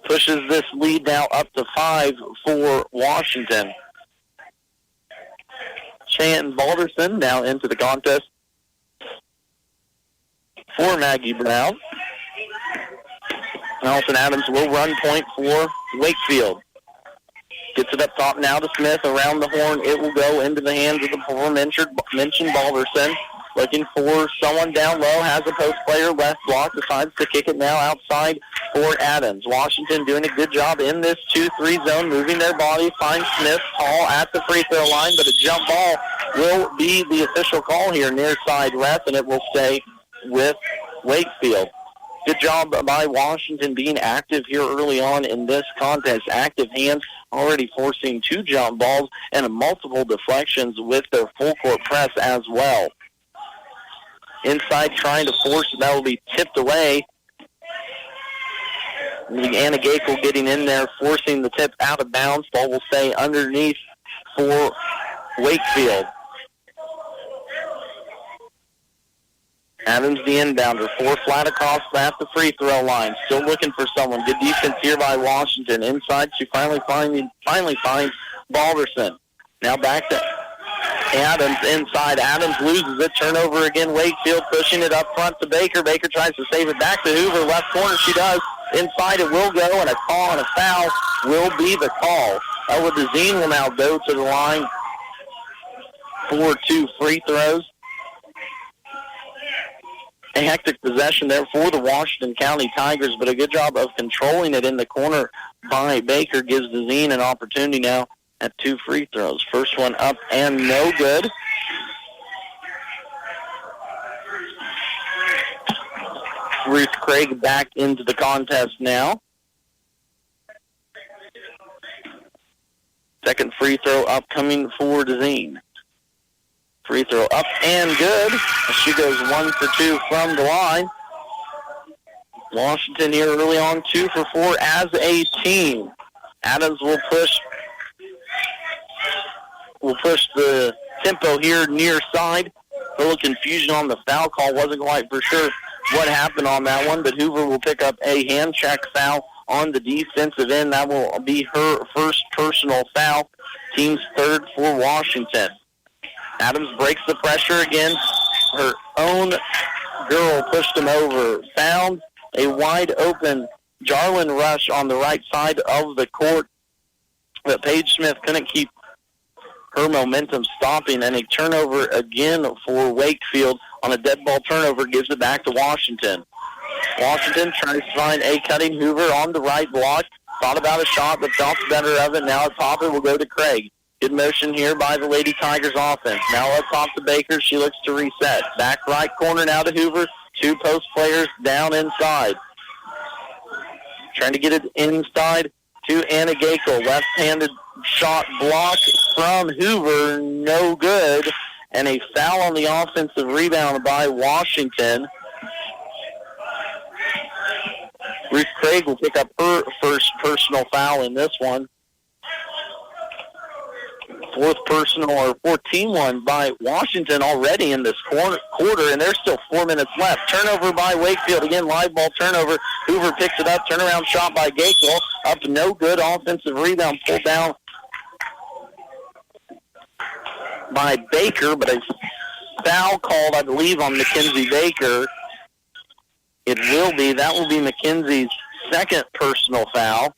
Pushes this lead now up to 5 for Washington. Shannon Balderson now into the contest for Maggie Brown. Nelson Adams will run point for Wakefield. Gets it up top now to Smith. Around the horn, it will go into the hands of the aforementioned Balderson. Looking for someone down low. Has a post player left block. Decides to kick it now outside for Adams. Washington doing a good job in this 2-3 zone. Moving their body. Finds Smith tall at the free throw line. But a jump ball will be the official call here near side ref. And it will stay with Wakefield. Good job by Washington being active here early on in this contest. Active hands, already forcing 2 jump balls and multiple deflections with their full court press as well. Inside trying to force it. That will be tipped away. Anna Gakel getting in there, forcing the tip out of bounds. Ball will stay underneath for Wakefield. Adams, the inbounder, 4 flat across at the free throw line. Still looking for someone. Good defense here by Washington. Inside, she finally finds Balderson. Now back to Adams inside. Adams loses it. Turnover again. Wakefield pushing it up front to Baker. Baker tries to save it back to Hoover. Left corner, she does. Inside it will go, and a call and a foul will be the call. Ella Dezine will now go to the line for 2 free throws. A hectic possession there for the Washington County Tigers, but a good job of controlling it in the corner by Baker gives Dezine an opportunity now at 2 free throws. First one up and no good. Ruth Craig back into the contest now. Second free throw upcoming for Dezine. Free throw up and good. She goes 1 for 2 from the line. Washington here early on 2 for 4 as a team. Adams will push the tempo here near side. A little confusion on the foul call. Wasn't quite for sure what happened on that one, but Hoover will pick up a hand check foul on the defensive end. That will be her first personal foul. Team's 3rd for Washington. Adams breaks the pressure again. Her own girl pushed him over. Found a wide open Jarlin Rush on the right side of the court. But Paige Smith couldn't keep her momentum stopping, and a turnover again for Wakefield on a dead ball turnover gives it back to Washington. Washington tries to find a cutting Hoover on the right block. Thought about a shot, but felt better of it. Now at top it will go to Craig. Good motion here by the Lady Tigers offense. Now up top to Baker. She looks to reset. Back right corner now to Hoover. Two post players down inside. Trying to get it inside to Anna Gakel. Left-handed shot blocked from Hoover. No good. And a foul on the offensive rebound by Washington. Ruth Craig will pick up her first personal foul in this one. Fourth personal, or 14-1 by Washington already in this quarter, and there's still 4 minutes left. Turnover by Wakefield. Again, live ball turnover. Hoover picks it up. Turnaround shot by Gakel. Up no good. Offensive rebound pulled down by Baker, but a foul called, I believe, on Mackenzie Baker. It will be. That will be Mackenzie's second personal foul.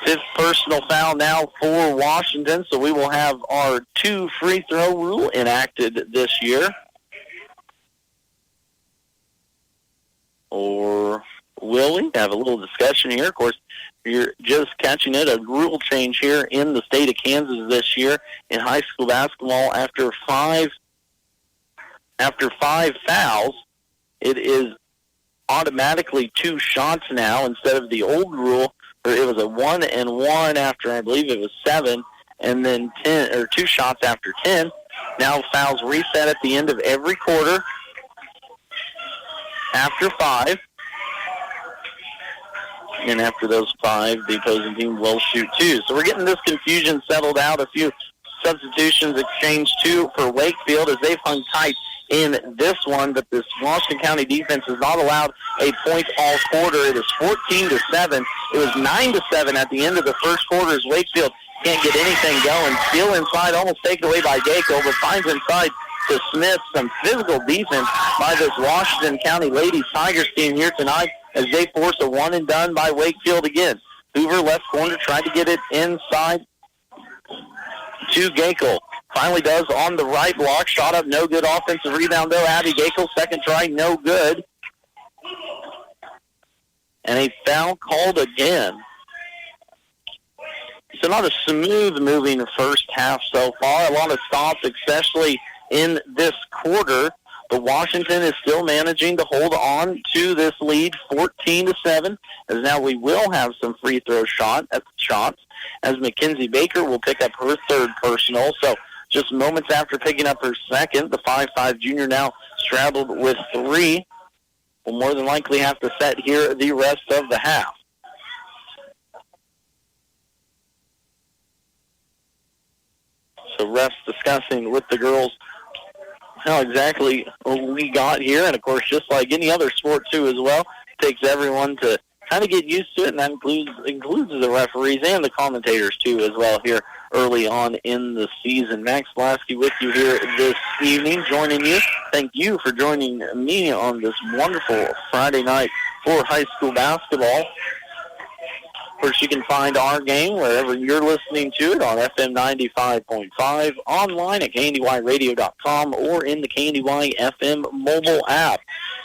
Fifth personal foul now for Washington, so we will have our 2 free throw rule enacted this year. Or will we? Have a little discussion here. Of course, you're just catching it, a rule change here in the state of Kansas this year in high school basketball. After five fouls, it is automatically 2 shots now instead of the old rule. It was a 1-and-1 after, I believe it was 7, and then 10 or 2 shots after 10. Now fouls reset at the end of every quarter after 5. And after those 5, the opposing team will shoot 2. So we're getting this confusion settled out. A few substitutions exchanged too for Wakefield as they've hung tight in this one, but this Washington County defense has not allowed a point all quarter. It is 14-7. It was 9-7 at the end of the first quarter as Wakefield can't get anything going. Steal inside, almost taken away by Gakel, but finds inside to Smith. Some physical defense by this Washington County Ladies Tigers team here tonight as they force a one-and-done by Wakefield again. Hoover left corner, tried to get it inside to Gakel. Finally does on the right block. Shot up, no good. Offensive rebound, though. Abby Gakel, second try, no good. And a foul called again. So not a smooth-moving first half so far. A lot of stops, especially in this quarter. But Washington is still managing to hold on to this lead, 14-7. As now we will have some free throw shots as Mackenzie Baker will pick up her third personal. So just moments after picking up her second, the 5'5 junior now straddled with 3. Will more than likely have to set here the rest of the half. So refs discussing with the girls how exactly we got here. And, of course, just like any other sport, too, as well, it takes everyone to kind of get used to it, and that includes the referees and the commentators, too, as well, here early on in the season. Max Blasky with you here this evening, joining you. Thank you for joining me on this wonderful Friday night for high school basketball. Of course, you can find our game wherever you're listening to it on FM 95.5, online at KNDYradio.com, or in the KNDY FM mobile app.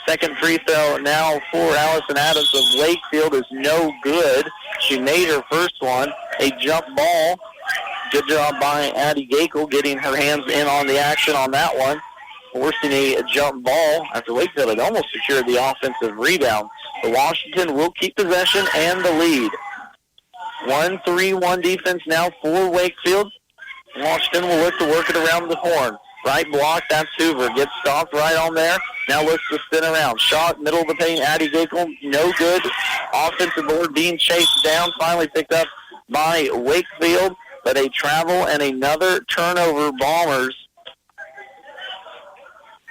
Second free throw now for Allison Adams of Wakefield is no good. She made her first one, a jump ball. Good job by Addie Gakel getting her hands in on the action on that one, forcing a jump ball after Wakefield had almost secured the offensive rebound. But Washington will keep possession and the lead. 1-3-1 defense now for Wakefield. Washington will look to work it around the horn. Right block, that's Hoover. Gets stopped right on there. Now looks to spin around. Shot, middle of the paint, Addie Gakel, no good. Offensive board being chased down, finally picked up by Wakefield. But a travel and another turnover. Bombers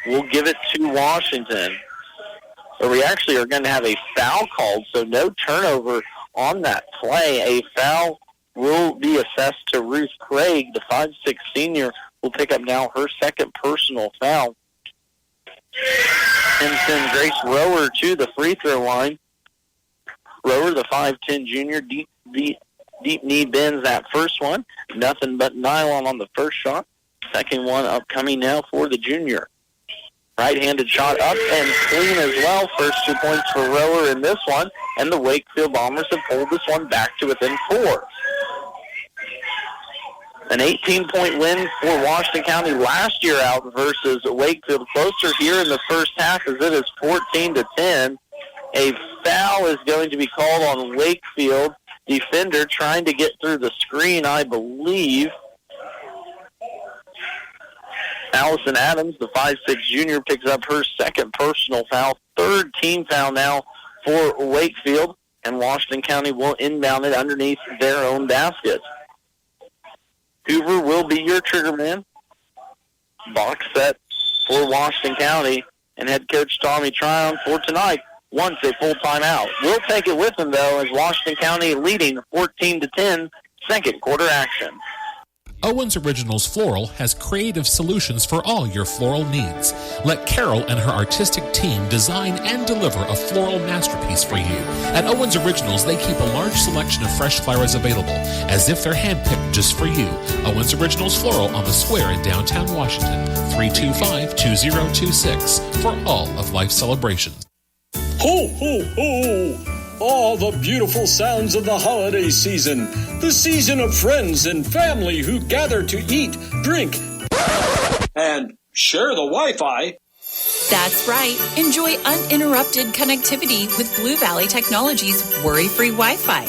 will give it to Washington. But we actually are going to have a foul called, so no turnover on that play. A foul will be assessed to Ruth Craig. The 5'6 senior will pick up now her second personal foul. And send Grace Rower to the free throw line. Rower, the 5'10 junior, deep knee bends that first one. Nothing but nylon on the first shot. Second one upcoming now for the junior. Right-handed shot up and clean as well. First 2 points for Rower in this one. And the Wakefield Bombers have pulled this one back to within 4. An 18-point win for Washington County last year out versus Wakefield. Closer here in the first half as it is 14-10. A foul is going to be called on Wakefield. Defender trying to get through the screen, I believe. Allison Adams, the 5'6 junior, picks up her second personal foul. Third team foul now for Wakefield. And Washington County will inbound it underneath their own basket. Hoover will be your trigger man. Box set for Washington County. And head coach Tommy Tryon for tonight wants a full timeout. We'll take it with him, though, as Washington County leading 14-10, second quarter action. Owens Originals Floral has creative solutions for all your floral needs. Let Carol and her artistic team design and deliver a floral masterpiece for you. At Owens Originals, they keep a large selection of fresh flowers available, as if they're handpicked just for you. Owens Originals Floral on the Square in downtown Washington, 325-2026, for all of life's celebrations. Ho, ho, ho! All the beautiful sounds of the holiday season. The season of friends and family who gather to eat, drink, and share the Wi-Fi. That's right. Enjoy uninterrupted connectivity with Blue Valley Technologies worry-free Wi-Fi.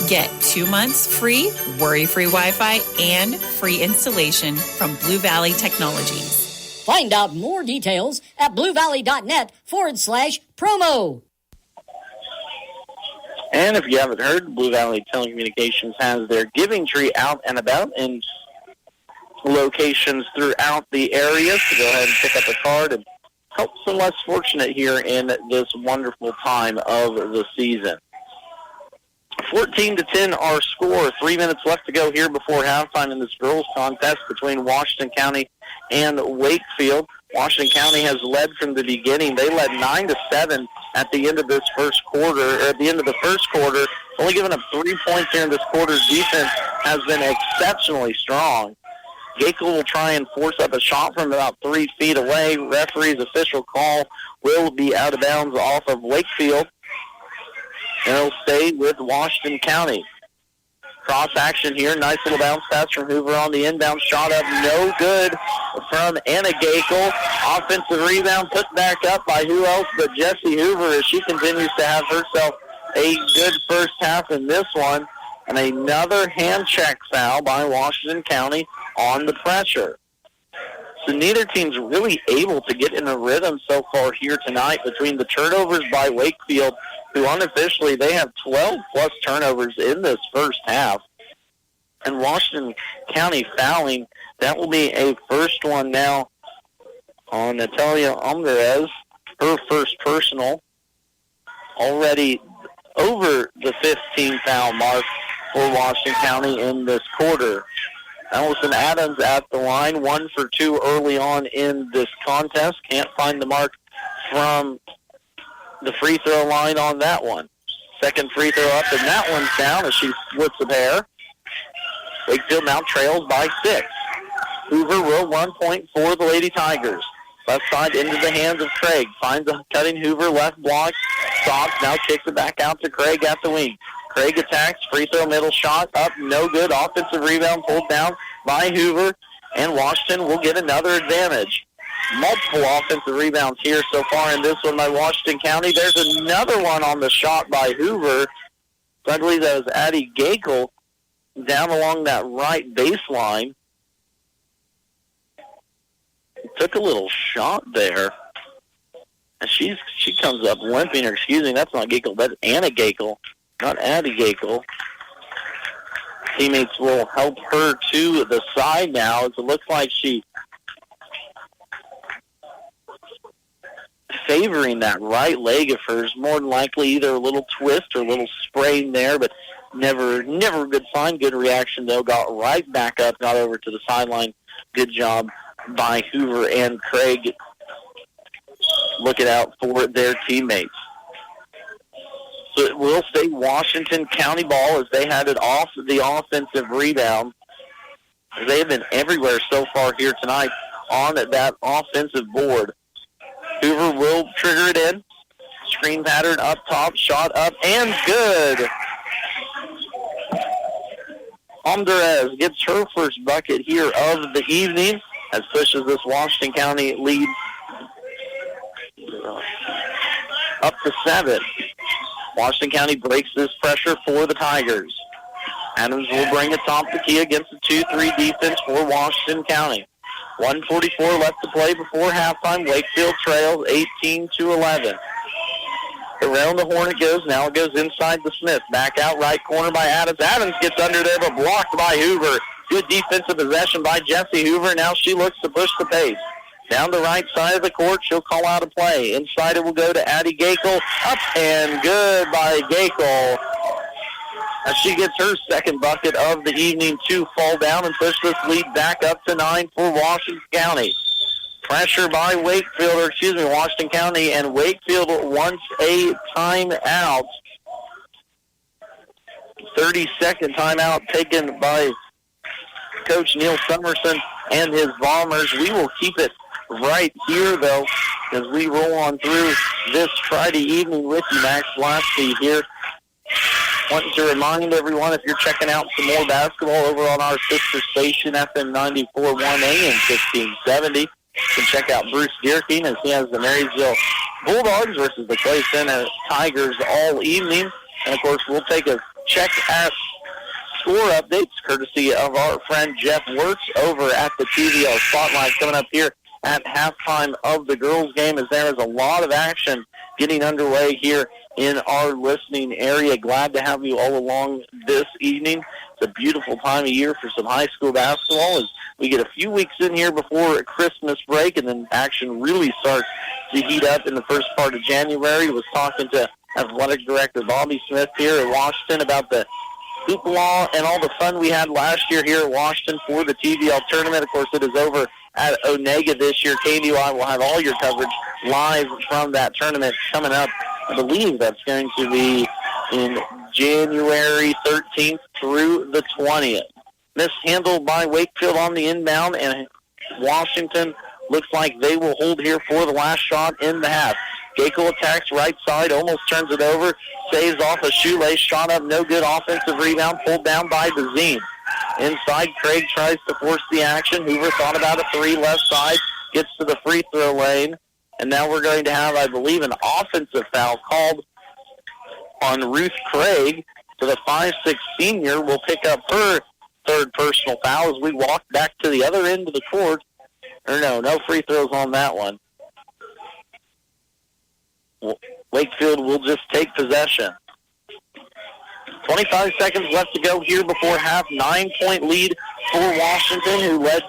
Get 2 months free worry-free Wi-Fi and free installation from Blue Valley Technologies. Find out more details at bluevalley.net/promo. And if you haven't heard, Blue Valley Telecommunications has their giving tree out and about in locations throughout the area. So go ahead and pick up a card and help some less fortunate here in this wonderful time of the season. 14-10 our score. 3 minutes left to go here before halftime in this girls contest between Washington County and Wakefield. Washington County has led from the beginning. They led 9-7 at the end of this first quarter, or at the end of the first quarter. Only giving up 3 points here in this quarter's defense has been exceptionally strong. Gakel will try and force up a shot from about 3 feet away. Referee's official call will be out of bounds off of Wakefield. And it'll stay with Washington County. Cross action here. Nice little bounce pass from Hoover on the inbound. Shot up. No good from Anna Gakel. Offensive rebound put back up by who else but Jessie Hoover as she continues to have herself a good first half in this one. And another hand check foul by Washington County on the pressure. So neither team's really able to get in a rhythm so far here tonight between the turnovers by Wakefield, who unofficially they have 12-plus turnovers in this first half, and Washington County fouling. That will be a first one now on Natalia Alvarez, her first personal, already over the 15 foul mark for Washington County in this quarter. Allison Adams at the line, 1 for 2 early on in this contest. Can't find the mark from the free throw line on that one. Second free throw up, and that one's down as she splits a pair. Wakefield now trails by 6. Hoover will 1 point for the Lady Tigers. Left side into the hands of Craig. Finds a cutting Hoover, left block. Stops, now kicks it back out to Craig at the wing. Craig attacks, free throw middle shot up, no good. Offensive rebound pulled down by Hoover, and Washington will get another advantage. Multiple offensive rebounds here so far in this one by Washington County. There's another one on the shot by Hoover. So I believe that was Addie Gakel down along that right baseline. Took a little shot there. And she comes up limping, or excuse me, that's not Gakel, that's Anna Gakel. Not Addie Gakel. Teammates will help her to the side now, as it looks like she favoring that right leg of hers. More than likely either a little twist or a little sprain there, but never a good sign. Good reaction, though. Got right back up, got over to the sideline. Good job by Hoover and Craig looking out for their teammates. So it will stay Washington County ball as they had it off the offensive rebound. They have been everywhere so far here tonight on that offensive board. Hoover will trigger it in. Screen pattern up top, shot up, and good. Andres gets her first bucket here of the evening as pushes this Washington County lead up to 7. Washington County breaks this pressure for the Tigers. Adams will bring it top the key against the 2-3 defense for Washington County. 1:44 left to play before halftime. Wakefield trails 18-11. Around the horn it goes. Now it goes inside the Smith. Back out right corner by Adams. Adams gets under there, but blocked by Hoover. Good defensive possession by Jessie Hoover. Now she looks to push the pace. Down the right side of the court, she'll call out a play. Inside it will go to Addie Gakel. Up and good by Gakel. As she gets her second bucket of the evening to fall down and push this lead back up to 9 for Washington County. Pressure by Washington County, and Wakefield wants a timeout. 30-second timeout taken by Coach Neil Summerson and his Bombers. We will keep it right here, though, as we roll on through this Friday evening with you, Max Lasky here. Wanting to remind everyone, if you're checking out some more basketball over on our sister station, FM 94.1 AM 1570, you can check out Bruce Dierking as he has the Marysville Bulldogs versus the Clay Center Tigers all evening. And, of course, we'll take a check at score updates courtesy of our friend Jeff Wirtz over at the TVL Spotlight coming up here at halftime of the girls' game, as there is a lot of action getting underway here in our listening area. Glad to have you all along this evening. It's a beautiful time of year for some high school basketball as we get a few weeks in here before Christmas break, and then action really starts to heat up in the first part of January. I was talking to Athletic Director Bobby Smith here at Washington about the hoopla and all the fun we had last year here at Washington for the TVL tournament. Of course, it is over at Onega this year. KNDY will have all your coverage live from that tournament coming up. I believe that's going to be in January 13th through the 20th. Mishandled by Wakefield on the inbound, and Washington looks like they will hold here for the last shot in the half. Gakel attacks right side, almost turns it over, saves off a shoelace, shot up, no good. Offensive rebound, pulled down by Bazine. Inside, Craig tries to force the action. Hoover thought about a three left side, gets to the free throw lane, and now we're going to have, I believe, an offensive foul called on Ruth Craig. So the 5'6" senior will pick up her third personal foul as we walk back to the other end of the court. Or no free throws on that one. Wakefield will just take possession. 25 seconds left to go here before half. 9-point lead for Washington, who led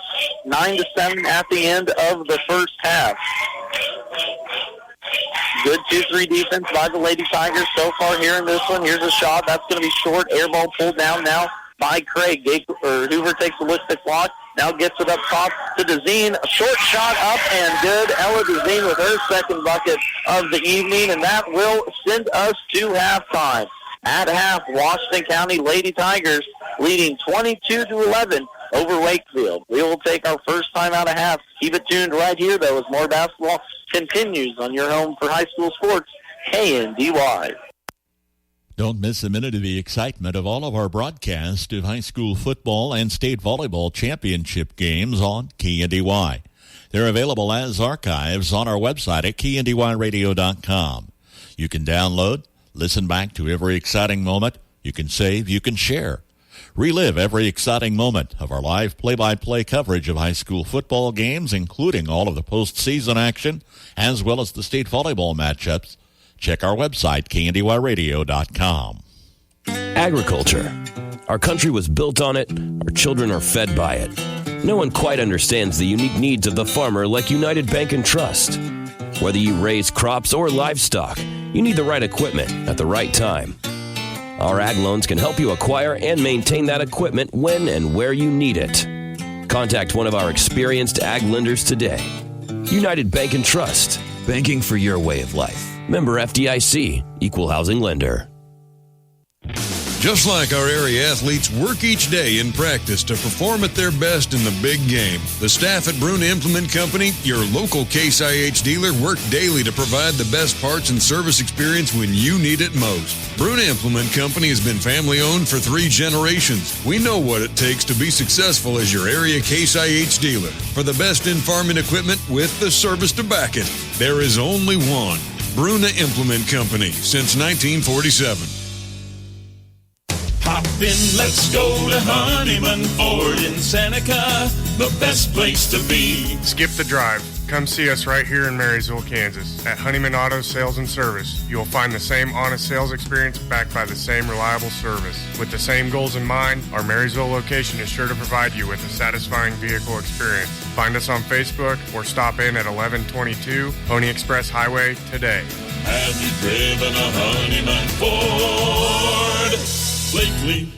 9-7 at the end of the first half. Good 2-3 defense by the Lady Tigers so far here in this one. Here's a shot. That's going to be short. Air ball pulled down now by Craig. Hoover takes a look at the clock. Now gets it up top to Dezine. A short shot up and good. Ella Dezine with her second bucket of the evening, and that will send us to halftime. At half, Washington County Lady Tigers leading 22-11 over Wakefield. We will take our first time out of half. Keep it tuned right here, though, as more basketball continues on your home for high school sports, KNDY. Don't miss a minute of the excitement of all of our broadcasts of high school football and state volleyball championship games on KNDY. They're available as archives on our website at KNDYradio.com. You can download, listen back to every exciting moment. You can save, you can share. Relive every exciting moment of our live play-by-play coverage of high school football games, including all of the postseason action, as well as the state volleyball matchups. Check our website, KNDYradio.com. Agriculture. Our country was built on it. Our children are fed by it. No one quite understands the unique needs of the farmer like United Bank and Trust. Whether you raise crops or livestock, you need the right equipment at the right time. Our ag loans can help you acquire and maintain that equipment when and where you need it. Contact one of our experienced ag lenders today. United Bank and Trust. Banking for your way of life. Member FDIC, Equal Housing Lender. Just like our area athletes work each day in practice to perform at their best in the big game, the staff at Bruna Implement Company, your local Case IH dealer, work daily to provide the best parts and service experience when you need it most. Bruna Implement Company has been family-owned for 3 generations. We know what it takes to be successful as your area Case IH dealer. For the best in farming equipment with the service to back it, there is only one. Bruna Implement Company, since 1947. Hop in, let's go to Honeyman Ford in Seneca, the best place to be. Skip the drive. Come see us right here in Marysville, Kansas. At Honeyman Auto Sales and Service, you will find the same honest sales experience backed by the same reliable service. With the same goals in mind, our Marysville location is sure to provide you with a satisfying vehicle experience. Find us on Facebook or stop in at 1122 Pony Express Highway today. Have you driven a Honeyman Ford lately?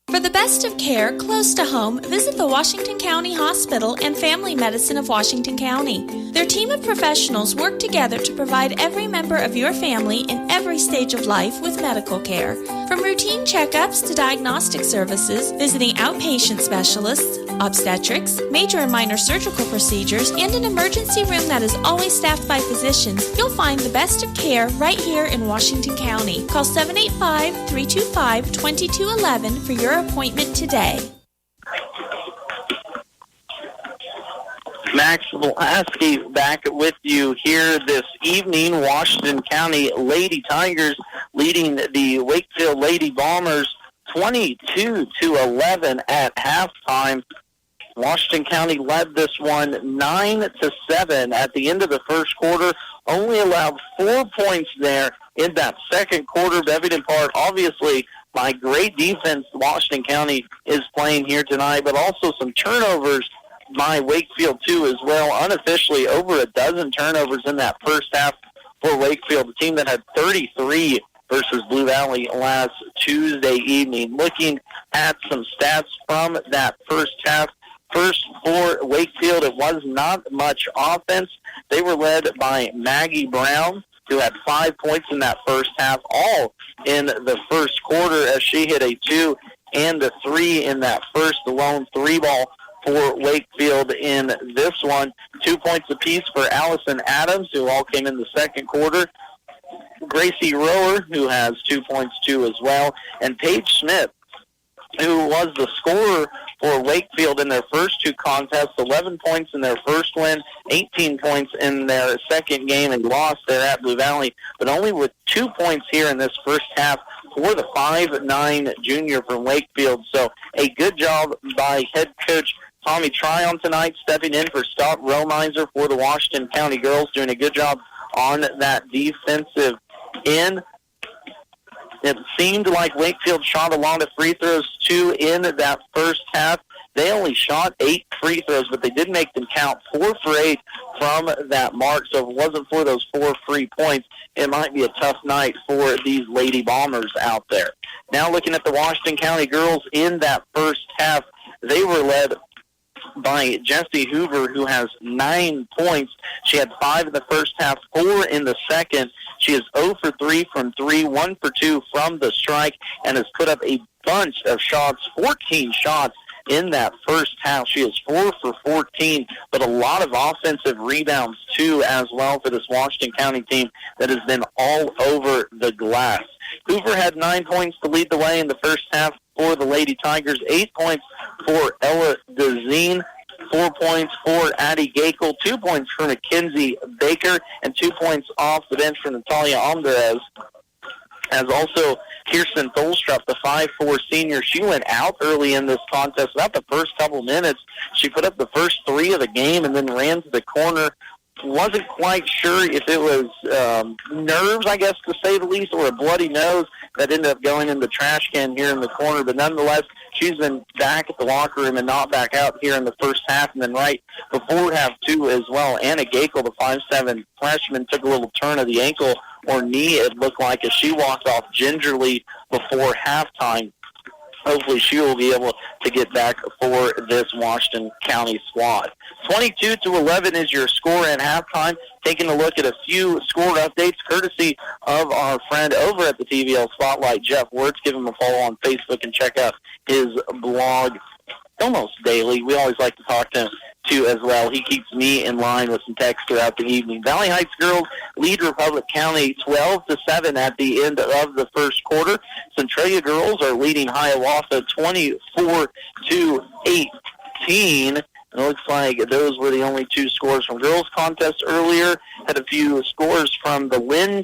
For the best of care close to home, visit the Washington County Hospital and Family Medicine of Washington County. Their team of professionals work together to provide every member of your family in every stage of life with medical care. From routine checkups to diagnostic services, visiting outpatient specialists, obstetrics, major and minor surgical procedures, and an emergency room that is always staffed by physicians, you'll find the best of care right here in Washington County. Call 785-325-2211 for your appointment today. Max Vlasky back with you here this evening. Washington County Lady Tigers leading the Wakefield Lady Bombers 22-11 at halftime. Washington County led this one 9-7 at the end of the first quarter. Only allowed 4 points there in that second quarter. Bevington Park, obviously, by great defense, Washington County is playing here tonight, but also some turnovers by Wakefield, too, as well. Unofficially, over a dozen turnovers in that first half for Wakefield, the team that had 33 versus Blue Valley last Tuesday evening. Looking at some stats from that first half, first for Wakefield, it was not much offense. They were led by Maggie Brown, who had 5 points in that first half, all in the first quarter, as she hit a 2 and a 3 in that first, the lone 3-ball for Wakefield in this one. 2 points apiece for Allison Adams, who all came in the second quarter. Gracie Rower, who has 2 points too as well, and Paige Smith, who was the scorer for Wakefield in their first 2 contests, 11 points in their first win, 18 points in their second game, and lost there at Blue Valley, but only with 2 points here in this first half for the 5'9" junior from Wakefield. So a good job by head coach Tommy Tryon tonight, stepping in for Scott Romiser for the Washington County girls, doing a good job on that defensive end. It seemed like Wakefield shot a lot of free throws, too, in that first half. They only shot 8 free throws, but they did make them count 4 for 8 from that mark. So if it wasn't for those 4 free points, it might be a tough night for these Lady Bombers out there. Now looking at the Washington County girls in that first half, they were led by Jessie Hoover, who has 9 points. She had 5 in the first half, 4 in the second. She is 0 for 3 from 3, 1 for 2 from the strike, and has put up a bunch of shots, 14 shots in that first half. She is 4 for 14, but a lot of offensive rebounds, too, as well for this Washington County team that has been all over the glass. Hoover had 9 points to lead the way in the first half for the Lady Tigers, 8 points for Ella Dezine, 4 points for Addie Gakel, 2 points for Mackenzie Baker, and 2 points off the bench for Natalia Andres. As also Kirsten Tholstrup, the 5'4" senior, she went out early in this contest. About the first couple minutes, she put up the first 3 of the game and then ran to the corner. Wasn't quite sure if it was nerves, I guess, to say the least, or a bloody nose that ended up going in the trash can here in the corner. But nonetheless, she's been back at the locker room and not back out here in the first half. And then right before half 2 as well, Anna Gakel, the 5'7" freshman, took a little turn of the ankle or knee, it looked like, as she walked off gingerly before halftime. hopefully she will be able to get back for this Washington County squad. 22-11 is your score at halftime. Taking a look at a few score updates courtesy of our friend over at the TVL Spotlight, Jeff Wirtz. Give him a follow on Facebook and check out his blog almost daily. We always like to talk to him too as well. He keeps me in line with some text throughout the evening. Valley Heights girls lead Republic County 12-7 at the end of the first quarter. Centralia girls are leading Hiawatha 24-18. It looks like those were the only two scores from girls contest earlier. Had a few scores from the Lynn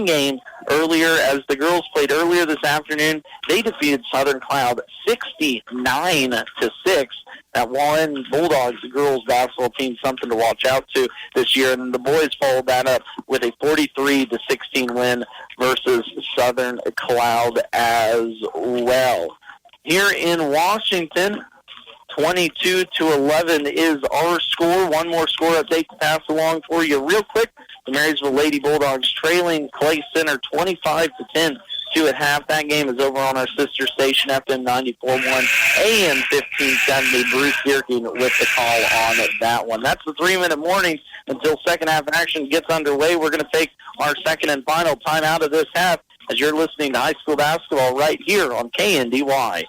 game earlier as the girls played earlier this afternoon. They defeated Southern Cloud 69-6. That Warren Bulldogs, the girls basketball team, something to watch out to this year. And the boys followed that up with a 43-16 win versus Southern Cloud as well. Here in Washington, 22-11 is our score. One more score update to pass along for you real quick. The Marysville Lady Bulldogs trailing Clay Center 25-10 at half. That game is over on our sister station, FM 94.1, AM 1570. Bruce Gierke with the call on that one. That's the 3-minute warning until second half action gets underway. We're going to take our second and final time out of this half as you're listening to high school basketball right here on KNDY.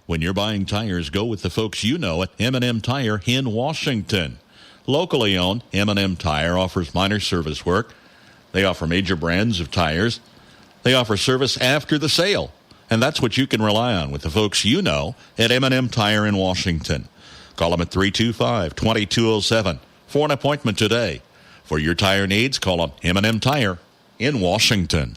When you're buying tires, go with the folks you know at M&M Tire in Washington. Locally owned, M&M Tire offers minor service work. They offer major brands of tires. They offer service after the sale. And that's what you can rely on with the folks you know at M&M Tire in Washington. Call them at 325-2207 for an appointment today. For your tire needs, call them M&M Tire in Washington.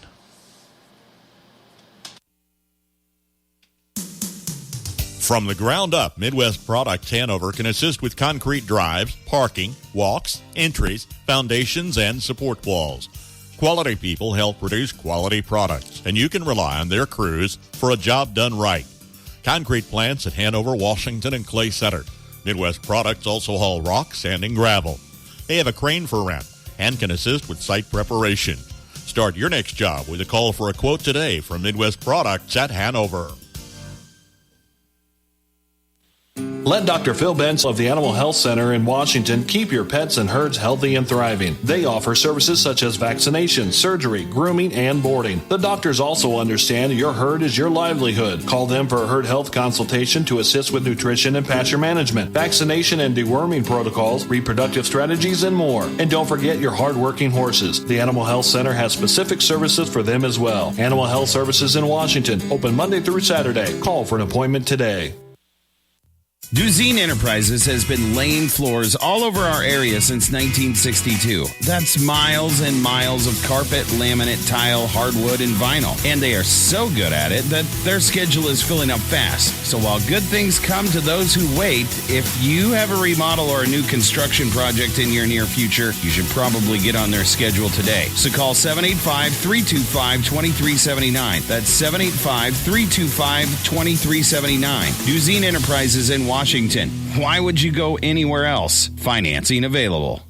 From the ground up, Midwest Products Hanover can assist with concrete drives, parking, walks, entries, foundations, and support walls. Quality people help produce quality products, and you can rely on their crews for a job done right. Concrete plants at Hanover, Washington, and Clay Center. Midwest Products also haul rock, sand, and gravel. They have a crane for rent and can assist with site preparation. Start your next job with a call for a quote today from Midwest Products at Hanover. Let Dr. Phil Benz of the Animal Health Center in Washington keep your pets and herds healthy and thriving. They offer services such as vaccination, surgery, grooming, and boarding. The doctors also understand your herd is your livelihood. Call them for a herd health consultation to assist with nutrition and pasture management, vaccination and deworming protocols, reproductive strategies, and more. And don't forget your hard-working horses. The Animal Health Center has specific services for them as well. Animal Health Services in Washington, open Monday through Saturday. Call for an appointment today. Duzine Enterprises has been laying floors all over our area since 1962. That's miles and miles of carpet, laminate, tile, hardwood, and vinyl. And they are so good at it that their schedule is filling up fast. So while good things come to those who wait, if you have a remodel or a new construction project in your near future, you should probably get on their schedule today. So call 785-325-2379. That's 785-325-2379. Duzine Enterprises in Washington. Why would you go anywhere else? Financing available.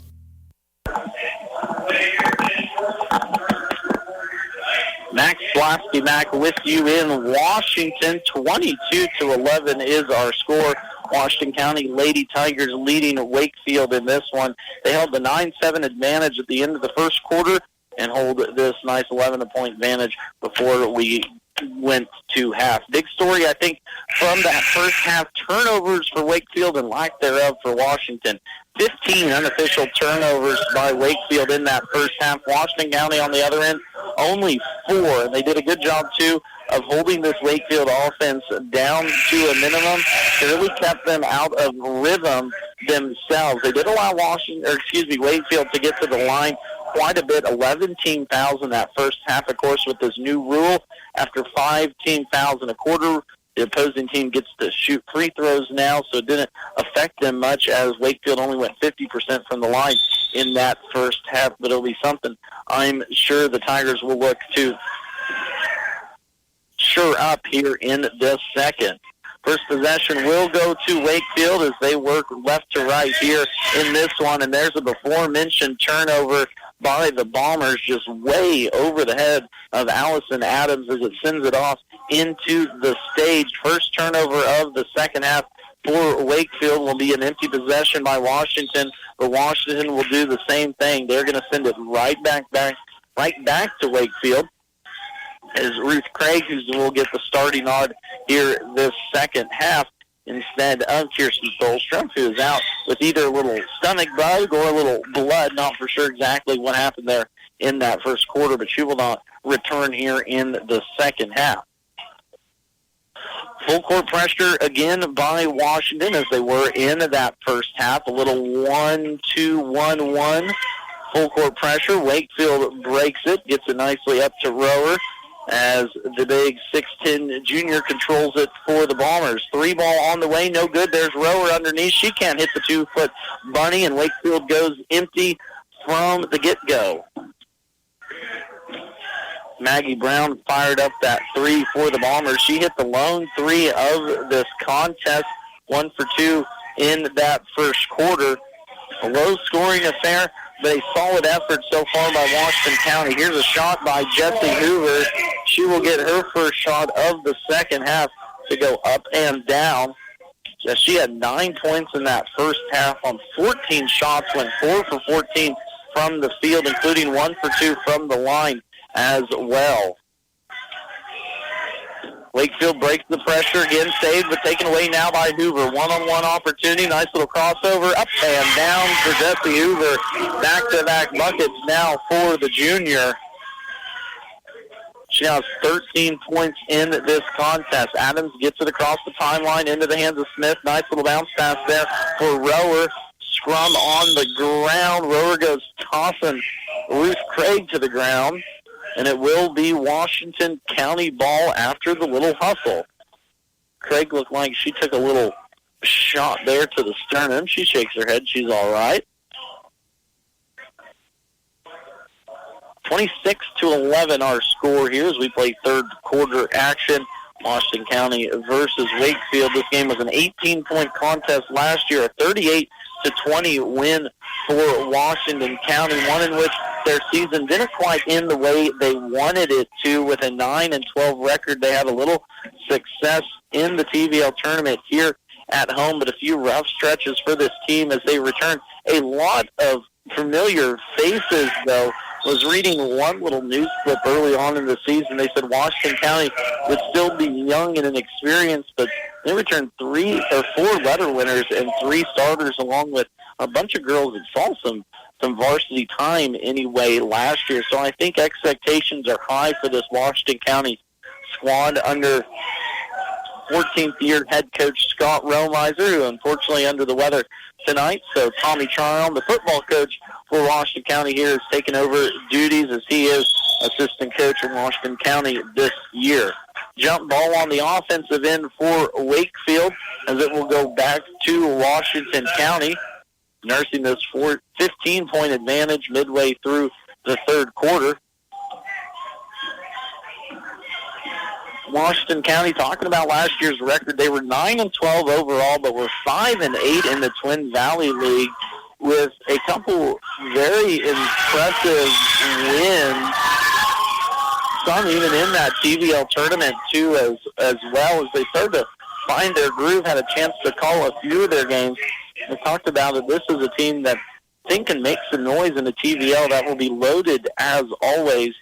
Max Blasky back with you in Washington. 22-11 is our score. Washington County Lady Tigers leading Wakefield in this one. They held the 9-7 advantage at the end of the first quarter and hold this nice 11-point advantage before we went to half. Big story, I think, from that first half, turnovers for Wakefield and lack thereof for Washington. 15 unofficial turnovers by Wakefield in that first half. Washington County on the other end, only 4. And they did a good job, too, of holding this Wakefield offense down to a minimum. It really kept them out of rhythm themselves. They did allow Wakefield to get to the line quite a bit, 11 team fouls in that first half, of course, with this new rule. After 5 team fouls in a quarter, the opposing team gets to shoot free throws now, so it didn't affect them much as Wakefield only went 50% from the line in that first half, but it'll be something I'm sure the Tigers will look to shore up here in this second. First possession will go to Wakefield as they work left to right here in this one, and there's a before-mentioned turnover by the Bombers just way over the head of Allison Adams as it sends it off into the stage. First turnover of the second half for Wakefield will be an empty possession by Washington, but Washington will do the same thing. They're going to send it right back to Wakefield, as Ruth Craig, who will get the starting nod here this second half, instead of Kirsten Solstrom, who is out with either a little stomach bug or a little blood. Not for sure exactly what happened there in that first quarter, but she will not return here in the second half. Full court pressure again by Washington, as they were in that first half. A little 1-2-1-1 full court pressure. Wakefield breaks it, gets it nicely up to Rower, as the big 6'10 junior controls it for the Bombers. 3 ball on the way, no good. There's Rower underneath. She can't hit the 2-foot bunny, and Wakefield goes empty from the get-go. Maggie Brown fired up that 3 for the Bombers. She hit the lone 3 of this contest, 1 for 2 in that first quarter. A low-scoring affair, but a solid effort so far by Washington County. Here's a shot by Jessie Hoover. She will get her first shot of the second half to go up and down. She had 9 points in that first half on 14 shots, went 4 for 14 from the field, including 1 for 2 from the line as well. Wakefield breaks the pressure again, saved but taken away now by Hoover. One-on-one opportunity, nice little crossover, up and down for Jessie Hoover. Back-to-back buckets now for the junior. She has 13 points in this contest. Adams gets it across the timeline into the hands of Smith. Nice little bounce pass there for Rower. Scrum on the ground. Rower goes tossing Ruth Craig to the ground. And it will be Washington County ball after the little hustle. Craig looked like she took a little shot there to the sternum. She shakes her head. She's all right. 26-11 our score here as we play third quarter action. Washington County versus Wakefield. This game was an 18-point contest last year, a 38-20 win for Washington County, one in which their season didn't quite end the way they wanted it to. With a 9-12 record, they had a little success in the TVL tournament here at home, but a few rough stretches for this team as they return. A lot of familiar faces, though. Was reading one little news clip early on in the season. They said Washington County would still be young and inexperienced, but they returned 3 or 4 letter winners and 3 starters, along with a bunch of girls that saw some varsity time anyway last year. So I think expectations are high for this Washington County squad under 14th year head coach Scott Romizer, who unfortunately under the weather tonight. So Tommy Tryon, the football coach for Washington County here, has taken over duties as he is assistant coach in Washington County this year. Jump ball on the offensive end for Wakefield as it will go back to Washington County, nursing this 15-point advantage midway through the third quarter. Washington County, talking about last year's record, they were 9-12 overall, but were 5-8 in the Twin Valley League, with a couple very impressive wins. Some even in that TVL tournament too, as well, as they started to find their groove, had a chance to call a few of their games. We talked about it. This is a team that I think can make some noise in the TVL. That will be loaded as always.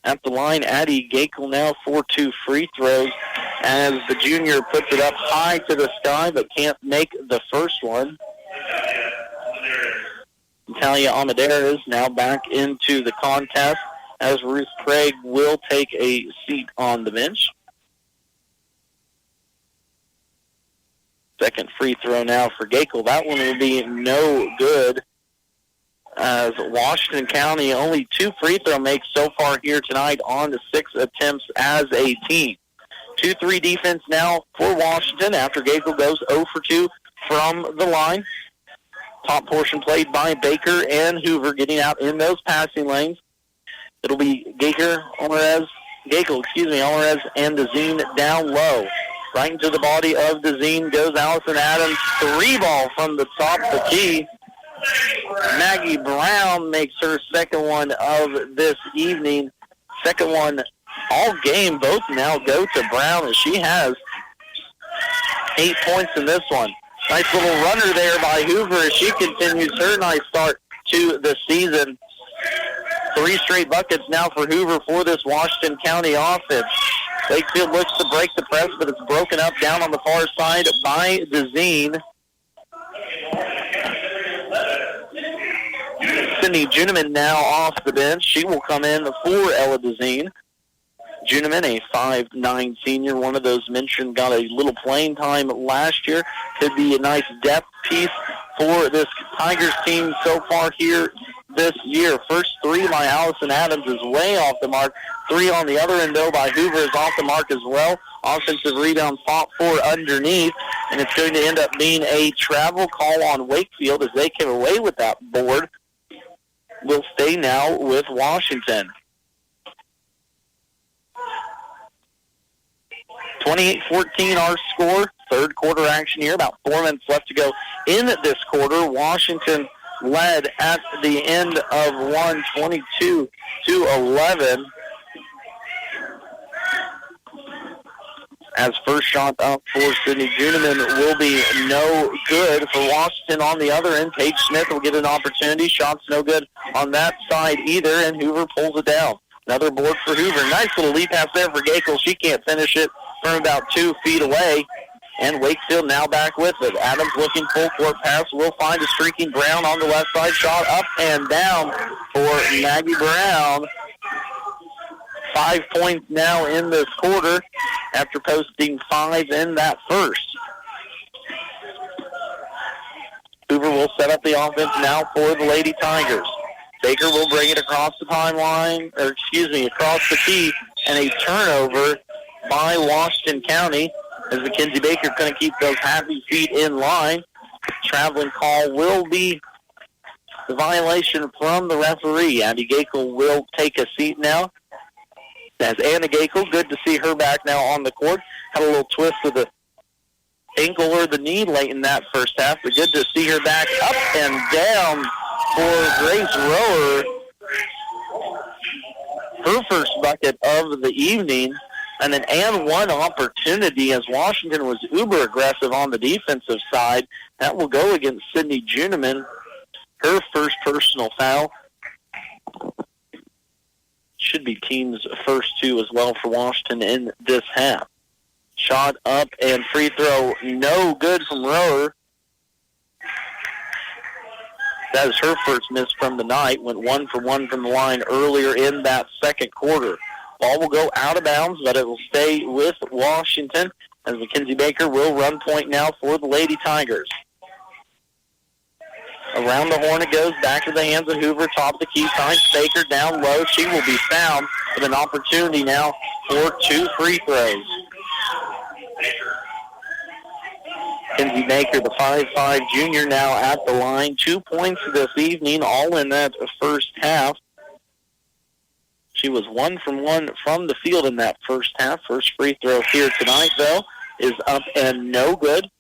At the line, Addie Gakel now 4-2 free throws as the junior puts it up high to the sky but can't make the first one. Natalia Amadera is now back into the contest as Ruth Craig will take a seat on the bench. Second free throw now for Gakel. That one will be no good, as Washington County only 2 free throw makes so far here tonight on the 6 attempts as a team. 2-3 defense now for Washington after Gakel goes 0 for 2 from the line. Top portion played by Baker and Hoover getting out in those passing lanes. It'll be Gakel, Alvarez, and DeZine down low. Right into the body of DeZine goes Allison Adams. 3-ball from the top of the key. Maggie Brown makes her second one of this evening. Second one all game. Both now go to Brown, as she has 8 points in this one. Nice little runner there by Hoover as she continues her nice start to the season. 3 straight buckets now for Hoover for this Washington County offense. Wakefield looks to break the press, but it's broken up down on the far side by DeZine. Sydney Juniman now off the bench. She will come in for Ella DeZine. Juniman, a 5'9" senior, one of those mentioned, got a little playing time last year. Could be a nice depth piece for this Tigers team so far here this year. First 3 by Allison Adams is way off the mark. 3 on the other end, though, by Hoover is off the mark as well. Offensive rebound fought for underneath, and it's going to end up being a travel call on Wakefield as they came away with that board. Will stay now with Washington. 28-14 our score. Third quarter action here. About 4 minutes left to go in this quarter. Washington led at the end of 22-11. As first shot up for Sydney Juniman will be no good for Washington. On the other end, Paige Smith will get an opportunity. Shot's no good on that side either, and Hoover pulls it down. Another board for Hoover. Nice little lead pass there for Gakel. She can't finish it from about 2 feet away. And Wakefield now back with it. Adams looking full court pass. Will find a streaking Brown on the left side. Shot up and down for Maggie Brown. 5 points now in this quarter after posting 5 in that first. Hoover will set up the offense now for the Lady Tigers. Baker will bring it across the timeline, across the key, and a turnover by Washington County as Mackenzie Baker going to keep those happy feet in line. Traveling call will be the violation from the referee. Abby Gakel will take a seat now. As Anna Gakel, good to see her back now on the court. Had a little twist of the ankle or the knee late in that first half, but good to see her back up and down for Grace Rower. Her first bucket of the evening, and an and one opportunity as Washington was uber aggressive on the defensive side. That will go against Sydney Juniman. Her first personal foul. Should be team's first 2 as well for Washington in this half. Shot up and free throw no good from Rower. That is her first miss from the night. Went 1 for 1 from the line earlier in that second quarter. Ball will go out of bounds, but it will stay with Washington as Mackenzie Baker will run point now for the Lady Tigers. Around the horn it goes, back to the hands of Hoover, top of the key, finds Baker down low. She will be fouled with an opportunity now for 2 free throws. Mackenzie Baker, the 5'5" junior, now at the line. 2 points this evening, all in that first half. She was 1 from 1 from the field in that first half. First free throw here tonight, though, is up and no good.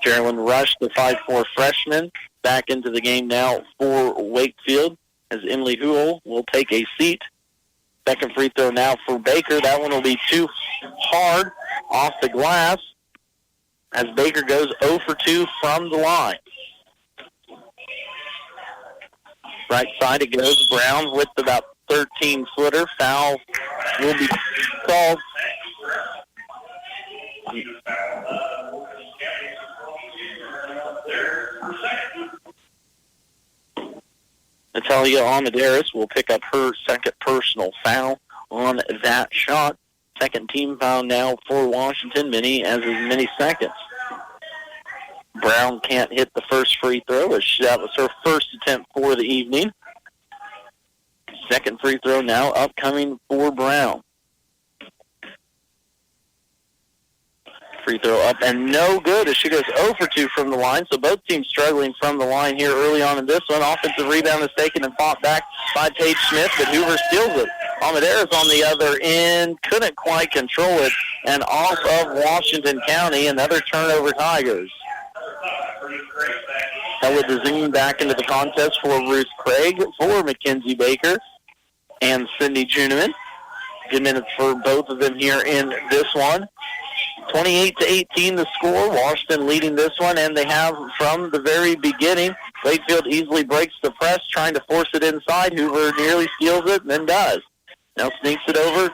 Carolyn Rush, the 5'4" freshman, back into the game now for Wakefield as Emily Huell will take a seat. Second free throw now for Baker. That one will be too hard off the glass as Baker goes 0 for 2 from the line. Right side it goes. Brown with about 13-footer. Foul will be called. Natalia Amadeus will pick up her second personal foul on that shot. Second team foul now for Washington, many seconds. Brown can't hit the first free throw, as that was her first attempt for the evening. Second free throw now upcoming for Brown. Free throw up and no good as she goes 0 for 2 from the line. So both teams struggling from the line here early on in this one. Offensive rebound is taken and fought back by Paige Smith, but Hoover steals it. Amadeus on the other end couldn't quite control it, and off of Washington County, another turnover Tigers. Ella DeZine back into the contest for Ruth Craig, for Mackenzie Baker, and Cindy Juneman. Good minutes for both of them here in this one. 28-18 the score. Washington leading this one, and they have from the very beginning. Wakefield easily breaks the press, trying to force it inside. Hoover nearly steals it, and then does. Now sneaks it over,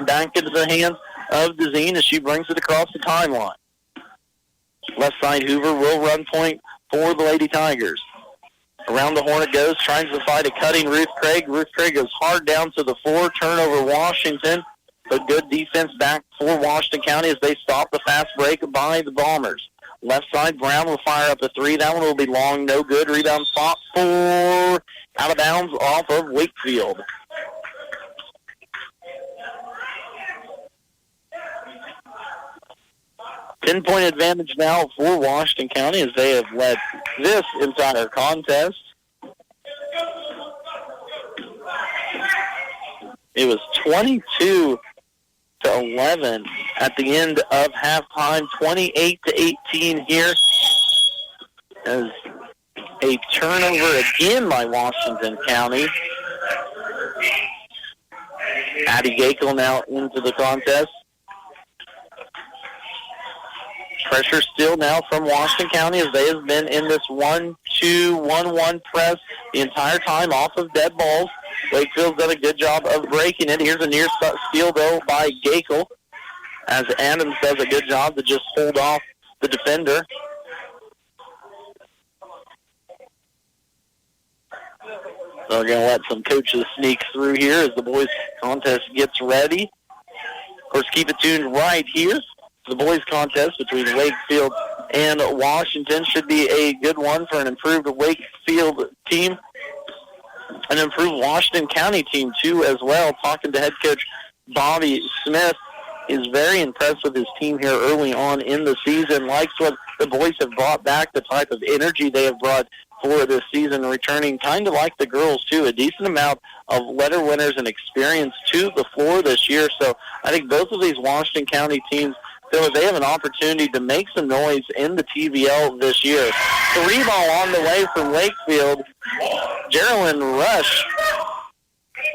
back into the hands of DeZine as she brings it across the timeline. Left side Hoover will run point for the Lady Tigers. Around the horn it goes, trying to fight a cutting Ruth Craig. Ruth Craig goes hard down to the floor. Turnover Washington. But good defense back for Washington County as they stop the fast break by the Bombers. Left side, Brown will fire up a three. That one will be long, no good. Rebound spot for out of bounds off of Wakefield. Ten-point advantage now for Washington County as they have led this entire contest. It was 22-11 at the end of halftime, 28-18 here as a turnover again by Washington County. Addie Gakel now into the contest. Pressure still now from Washington County as they have been in this 1-2-1-1 press the entire time off of dead balls. Wakefield's done a good job of breaking it. Here's a near steal, though, by Gakel, as Adams does a good job to just hold off the defender. So we're going to let some coaches sneak through here as the boys' contest gets ready. Of course, keep it tuned right here. The boys' contest between Wakefield and Washington should be a good one for an improved Wakefield team. An improved Washington County team, too, as well. Talking to head coach Bobby Smith, is very impressed with his team here early on in the season. Likes what the boys have brought back, the type of energy they have brought for this season, returning kind of like the girls, too. A decent amount of letter winners and experience to the floor this year. So I think both of these Washington County teams feel that they have an opportunity to make some noise in the TVL this year. Three ball on the way from Wakefield. Geraldine Rush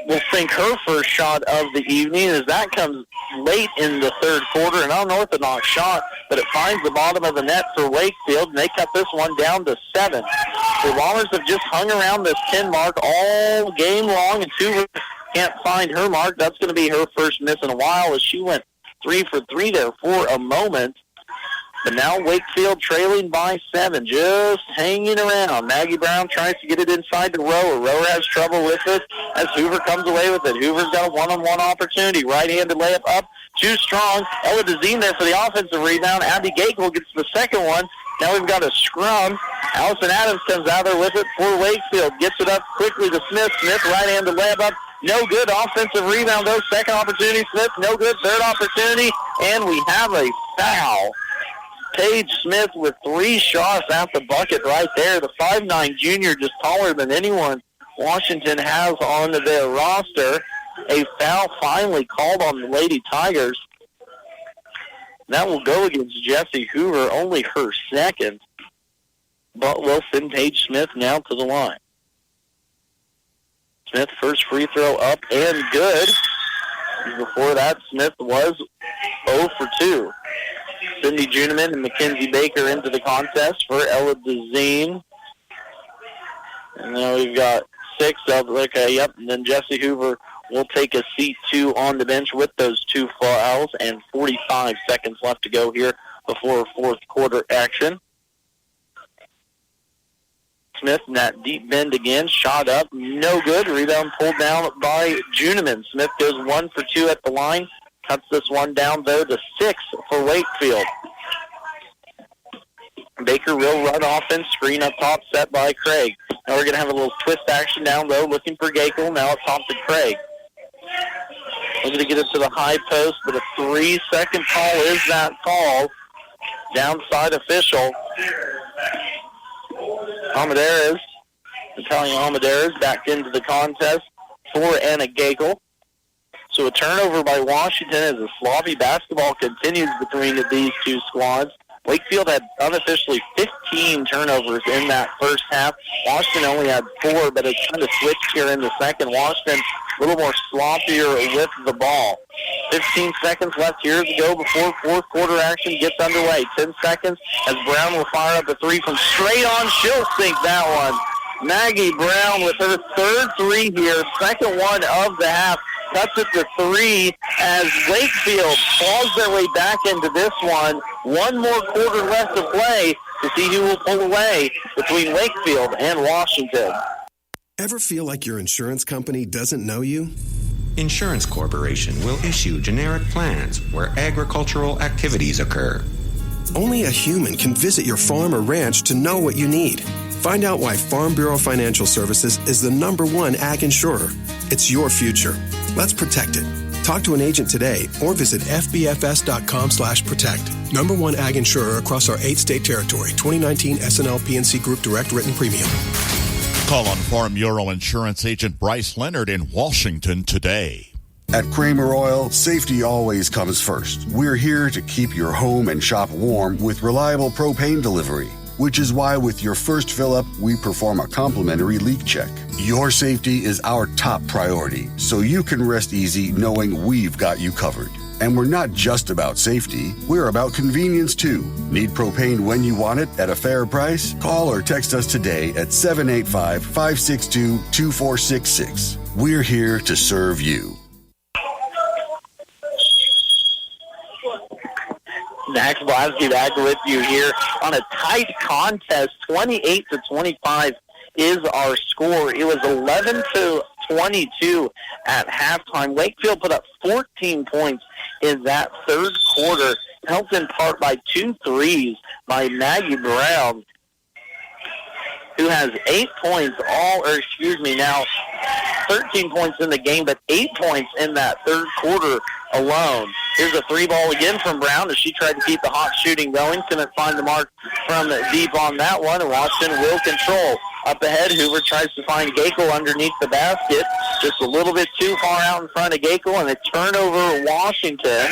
will sink her first shot of the evening as that comes late in the third quarter. An unorthodox shot, but it finds the bottom of the net for Wakefield, and they cut this one down to 7. The Bombers have just hung around this 10 mark all game long, and Hoover can't find her mark. That's going to be her first miss in a while as she went 3 for 3 there for a moment. But now Wakefield trailing by 7, just hanging around. Maggie Brown tries to get it inside to Rower. Rower has trouble with it as Hoover comes away with it. Hoover's got a one-on-one opportunity. Right-handed layup up, too strong. Ella DeZine there for the offensive rebound. Abby Gakel gets the second one. Now we've got a scrum. Allison Adams comes out there with it for Wakefield. Gets it up quickly to Smith. Smith right-handed layup up. No good. Offensive rebound, though. Second opportunity, Smith. No good. Third opportunity. And we have a foul. Paige Smith with 3 shots at the bucket right there. The 5'9" junior, just taller than anyone Washington has on their roster. A foul finally called on the Lady Tigers. That will go against Jessie Hoover, only her second. But will send Paige Smith now to the line. Smith, first free throw up and good. Before that, Smith was 0 for 2. Cindy Juneman and Mackenzie Baker into the contest for Ella DeZine. And now we've got 6 of, okay, yep, and then Jessie Hoover will take a seat, too, on the bench with those 2 fouls, and 45 seconds left to go here before fourth quarter action. Smith in that deep bend again, shot up, no good. Rebound pulled down by Juneman. Smith goes 1 for 2 at the line. Cuts this one down, though, to 6 for Wakefield. Baker will run offense, screen up top, set by Craig. Now we're going to have a little twist action down low, looking for Gakel. Now it's off to Craig. Looking to get it to the high post, but a 3-second call is that call. Downside official. Amadeus, Natalia Amadeus, back into the contest for Anna Gakel. So a turnover by Washington as the sloppy basketball continues between these two squads. Wakefield had unofficially 15 turnovers in that first half. Washington only had 4, but it's kind of switched here in the second. Washington a little more sloppier with the ball. 15 seconds left here to go before fourth quarter action gets underway. 10 seconds as Brown will fire up a three from straight on. She'll sink that one. Maggie Brown with her third three here, second one of the half. Cuts it to 3 as Wakefield claws their way back into this one. One more quarter left to play to see who will pull away between Wakefield and Washington. Ever feel like your insurance company doesn't know you? Insurance Corporation will issue generic plans where agricultural activities occur. Only a human can visit your farm or ranch to know what you need. Find out why Farm Bureau Financial Services is the #1 ag insurer. It's your future. Let's protect it. Talk to an agent today or visit fbfs.com/protect. #1 ag insurer across our 8-state territory. 2019 SNL PNC Group Direct Written Premium. Call on Farm Bureau Insurance Agent Bryce Leonard in Washington today. At Kramer Oil, safety always comes first. We're here to keep your home and shop warm with reliable propane delivery, which is why with your first fill-up, we perform a complimentary leak check. Your safety is our top priority, so you can rest easy knowing we've got you covered. And we're not just about safety, we're about convenience too. Need propane when you want it at a fair price? Call or text us today at 785-562-2466. We're here to serve you. Max Blasky back with you here on a tight contest. 28-25 is our score. It was 11-22 at halftime. Wakefield put up 14 points in that third quarter, helped in part by 2 threes by Maggie Brown, who has 8 points now 13 points in the game, but 8 points in that third quarter alone. Here's a 3-ball again from Brown as she tried to keep the hot shooting going. Couldn't find the mark from deep on that one, and Washington will control. Up ahead, Hoover tries to find Gakel underneath the basket. Just a little bit too far out in front of Gakel, and a turnover Washington.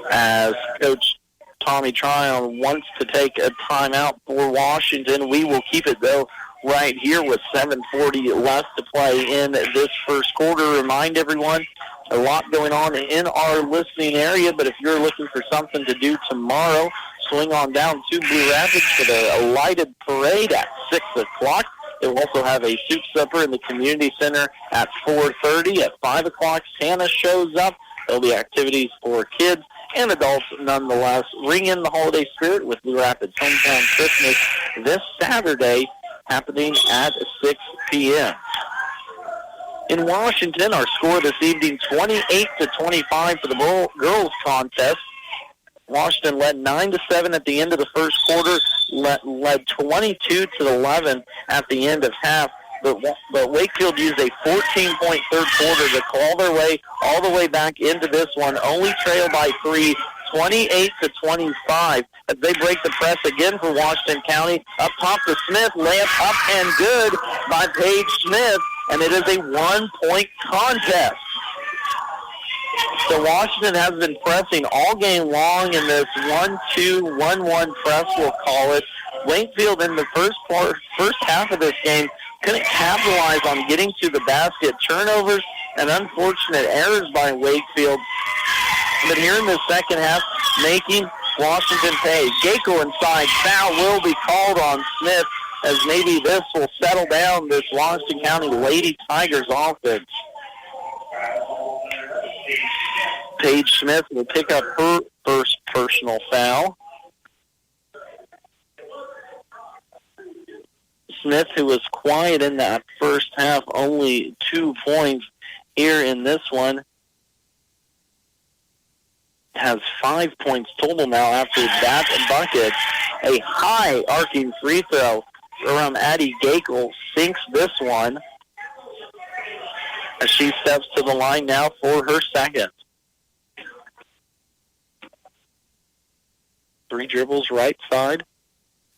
As Coach Tommy Tryon wants to take a timeout for Washington. We will keep it, though, right here with 7:40 left to play in this first quarter. Remind everyone, a lot going on in our listening area, but if you're looking for something to do tomorrow, swing on down to Blue Rapids for the lighted parade at 6 o'clock. They will also have a soup supper in the community center at 4:30. At 5 o'clock, Santa shows up. There'll be activities for kids and adults nonetheless. Ring in the holiday spirit with Blue Rapids Hometown Christmas this Saturday, happening at 6 p.m. In Washington, our score this evening, 28-25 for the girls contest. Washington led 9-7 at the end of the first quarter, led 22-11 at the end of half. But Wakefield used a 14-point third quarter to claw their way all the way back into this one, only trailed by 3, 28-25. As they break the press again for Washington County. Up top to Smith, layup up and good by Paige Smith, and it is a 1-point contest. So Washington has been pressing all game long in this 1-2-1-1 press, we'll call it. Wakefield in the first half of this game couldn't capitalize on getting to the basket. Turnovers and unfortunate errors by Wakefield. But here in the second half, making Washington pay. Gakel inside. Foul will be called on Smith, as maybe this will settle down this Washington County Lady Tigers offense. Paige Smith will pick up her first personal foul. Smith, who was quiet in that first half, only 2 points here in this one, has 5 points total now after that bucket. A high arcing free throw from Addie Gakel sinks this one as she steps to the line now for her second. 3 dribbles right side.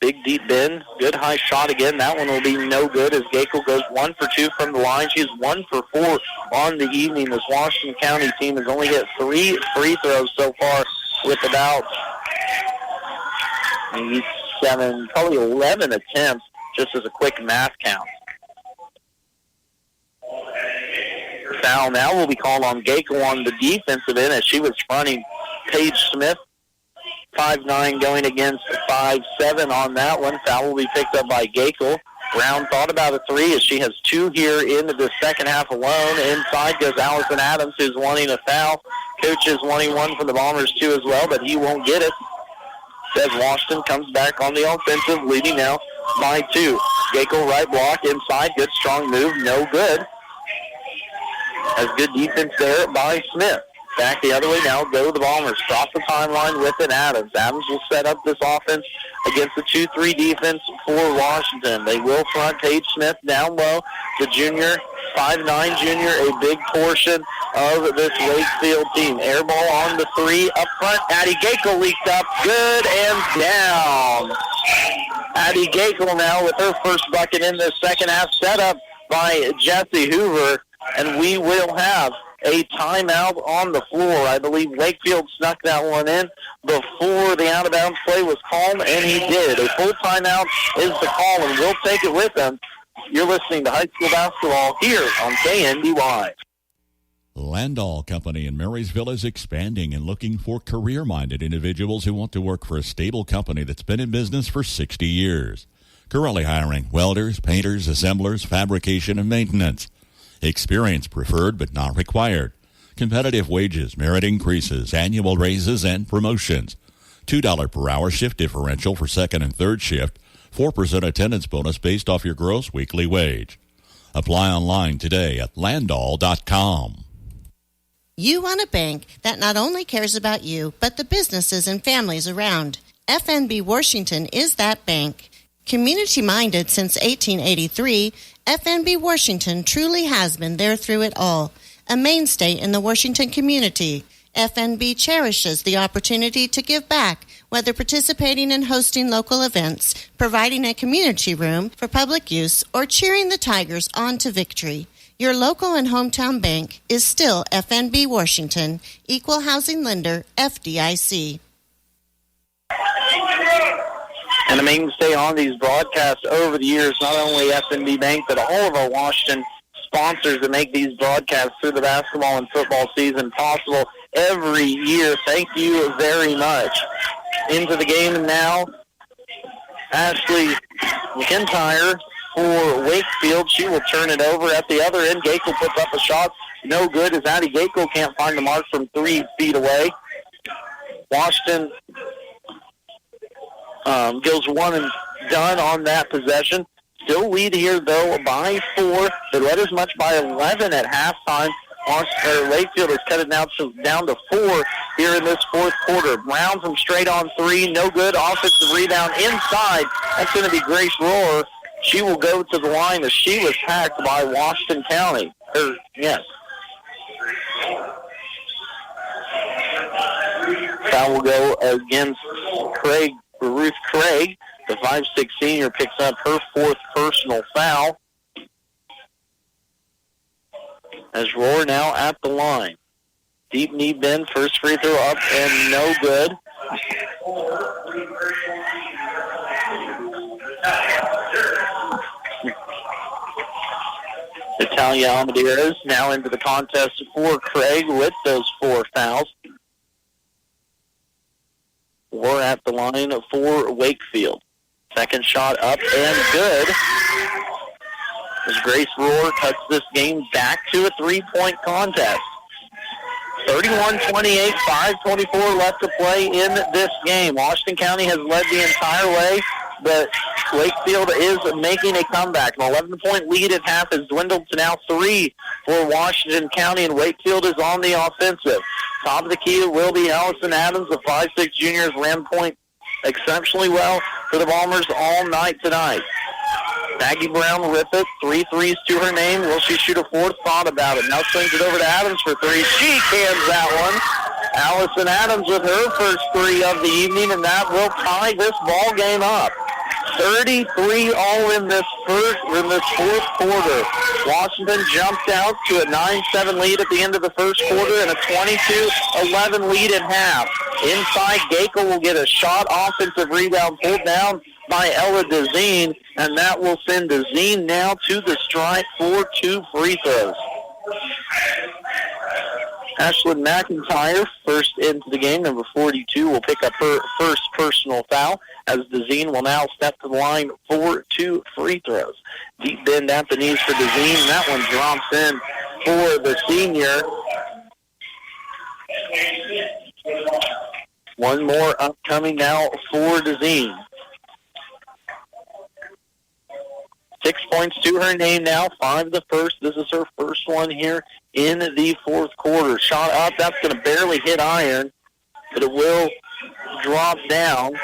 Big deep bend. Good high shot again. That one will be no good as Gakel goes 1 for 2 from the line. She's 1 for 4 on the evening. This Washington County team has only hit 3 free throws so far with about maybe 7, probably 11 attempts, just as a quick math count. Foul now will be called on Gakel on the defensive end as she was fronting Paige Smith. 5'9" going against 5'7" on that one. Foul will be picked up by Gakel. Brown thought about a three as she has 2 here into the second half alone. Inside goes Allison Adams, who's wanting a foul. Coach is wanting one for the Bombers too as well, but he won't get it. Says Washington comes back on the offensive, leading now by 2. Gakel right block inside, good strong move, no good. Has good defense there by Smith. Back the other way now, go the Bombers. Cross the timeline with it, Adams. Adams will set up this offense against the 2-3 defense for Washington. They will front Paige Smith down low. The junior, 5'9" junior, a big portion of this Wakefield team. Air ball on the 3 up front. Addie Gakel leaked up, good and down. Addie Gakel now with her first bucket in the second half, set up by Jesse Hoover, and we will have a timeout on the floor. I believe Wakefield snuck that one in before the out-of-bounds play was called, and he did. A full timeout is the call, and we'll take it with them. You're listening to high school basketball here on KNDY. Landall Company in Marysville is expanding and looking for career-minded individuals who want to work for a stable company that's been in business for 60 years. Currently hiring welders, painters, assemblers, fabrication, and maintenance. Experience preferred but not required. Competitive wages, merit increases, annual raises, and promotions. $2 per hour shift differential for second and third shift. 4% attendance bonus based off your gross weekly wage. Apply online today at landall.com. You want a bank that not only cares about you, but the businesses and families around. FNB Washington is that bank. Community-minded since 1883, FNB Washington truly has been there through it all. A mainstay in the Washington community, FNB cherishes the opportunity to give back, whether participating in hosting local events, providing a community room for public use, or cheering the Tigers on to victory. Your local and hometown bank is still FNB Washington, Equal Housing Lender, FDIC. And a mainstay on these broadcasts over the years, not only FNB Bank, but all of our Washington sponsors that make these broadcasts through the basketball and football season possible every year. Thank you very much. Into the game now, Ashley McIntyre for Wakefield. She will turn it over at the other end. Gakel puts up a shot. No good as Addie Gakel can't find the mark from 3 feet away. Washington goes one and done on that possession. Still lead here, though, by 4. They led as much by 11 at halftime. Wakefield has cut it down to 4 here in this fourth quarter. Brown from straight on 3, no good. Offensive rebound inside. That's going to be Grace Rohr. She will go to the line as she was hacked by Washington County. Yes. Foul will go against Ruth Craig. The 5'6" senior picks up her 4th personal foul. As Rohr now at the line. Deep knee bend, first free throw up and no good. Natalia Almaderas now into the contest for Craig with those 4 fouls. We're at the line for Wakefield. Second shot up and good. As Grace Rohr cuts this game back to a 3-point contest. 31-28, 5:24 left to play in this game. Washington County has led the entire way, but Wakefield is making a comeback. An 11-point lead at half has dwindled to now 3 for Washington County, and Wakefield is on the offensive. Top of the key will be Allison Adams, the 5'6" junior, has ran point exceptionally well for the Bombers all night tonight. Maggie Brown with it, 3 threes to her name. Will she shoot a 4th? Thought about it. Now swings it over to Adams for 3. She cans that one. Allison Adams with her first 3 of the evening, and that will tie this ball game up. 33 all in this fourth quarter. Washington jumped out to a 9-7 lead at the end of the first quarter and a 22-11 lead at half. Inside, Gakel will get a shot, offensive rebound pulled down by Ella Dezine, and that will send Dezine now to the strike for 2 free throws. Ashlyn McIntyre, first into the game, number 42, will pick up her first personal foul, as Dezine will now step to the line for 2 free throws. Deep bend at the knees for Dezine, and that one drops in for the senior. One more upcoming now for Dezine. 6 points to her name now, 5 the first. This is her first one here in the fourth quarter. Shot up, that's going to barely hit iron, but it will drop down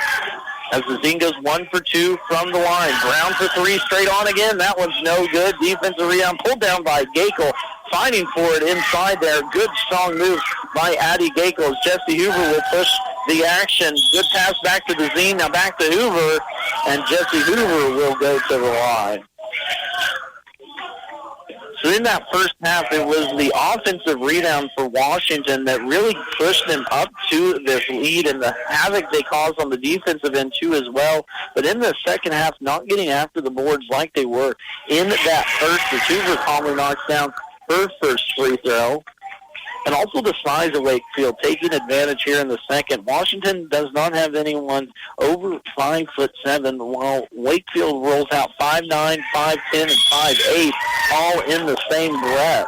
as Dezine goes 1 for 2 from the line. Brown for 3, straight on again. That one's no good. Defensive rebound pulled down by Gakel, fighting for it inside there. Good, strong move by Addie Gakel as Jesse Hoover will push the action. Good pass back to Dezine, now back to Hoover, and Jesse Hoover will go to the line. So in that first half, it was the offensive rebound for Washington that really pushed them up to this lead, and the havoc they caused on the defensive end too as well. But in the second half, not getting after the boards like they were in that first, as Hoover calmly knocks down her first free throw. And also the size of Wakefield taking advantage here in the second. Washington does not have anyone over 5'7", while Wakefield rolls out 5'9", 5'10", and 5'8", all in the same breath.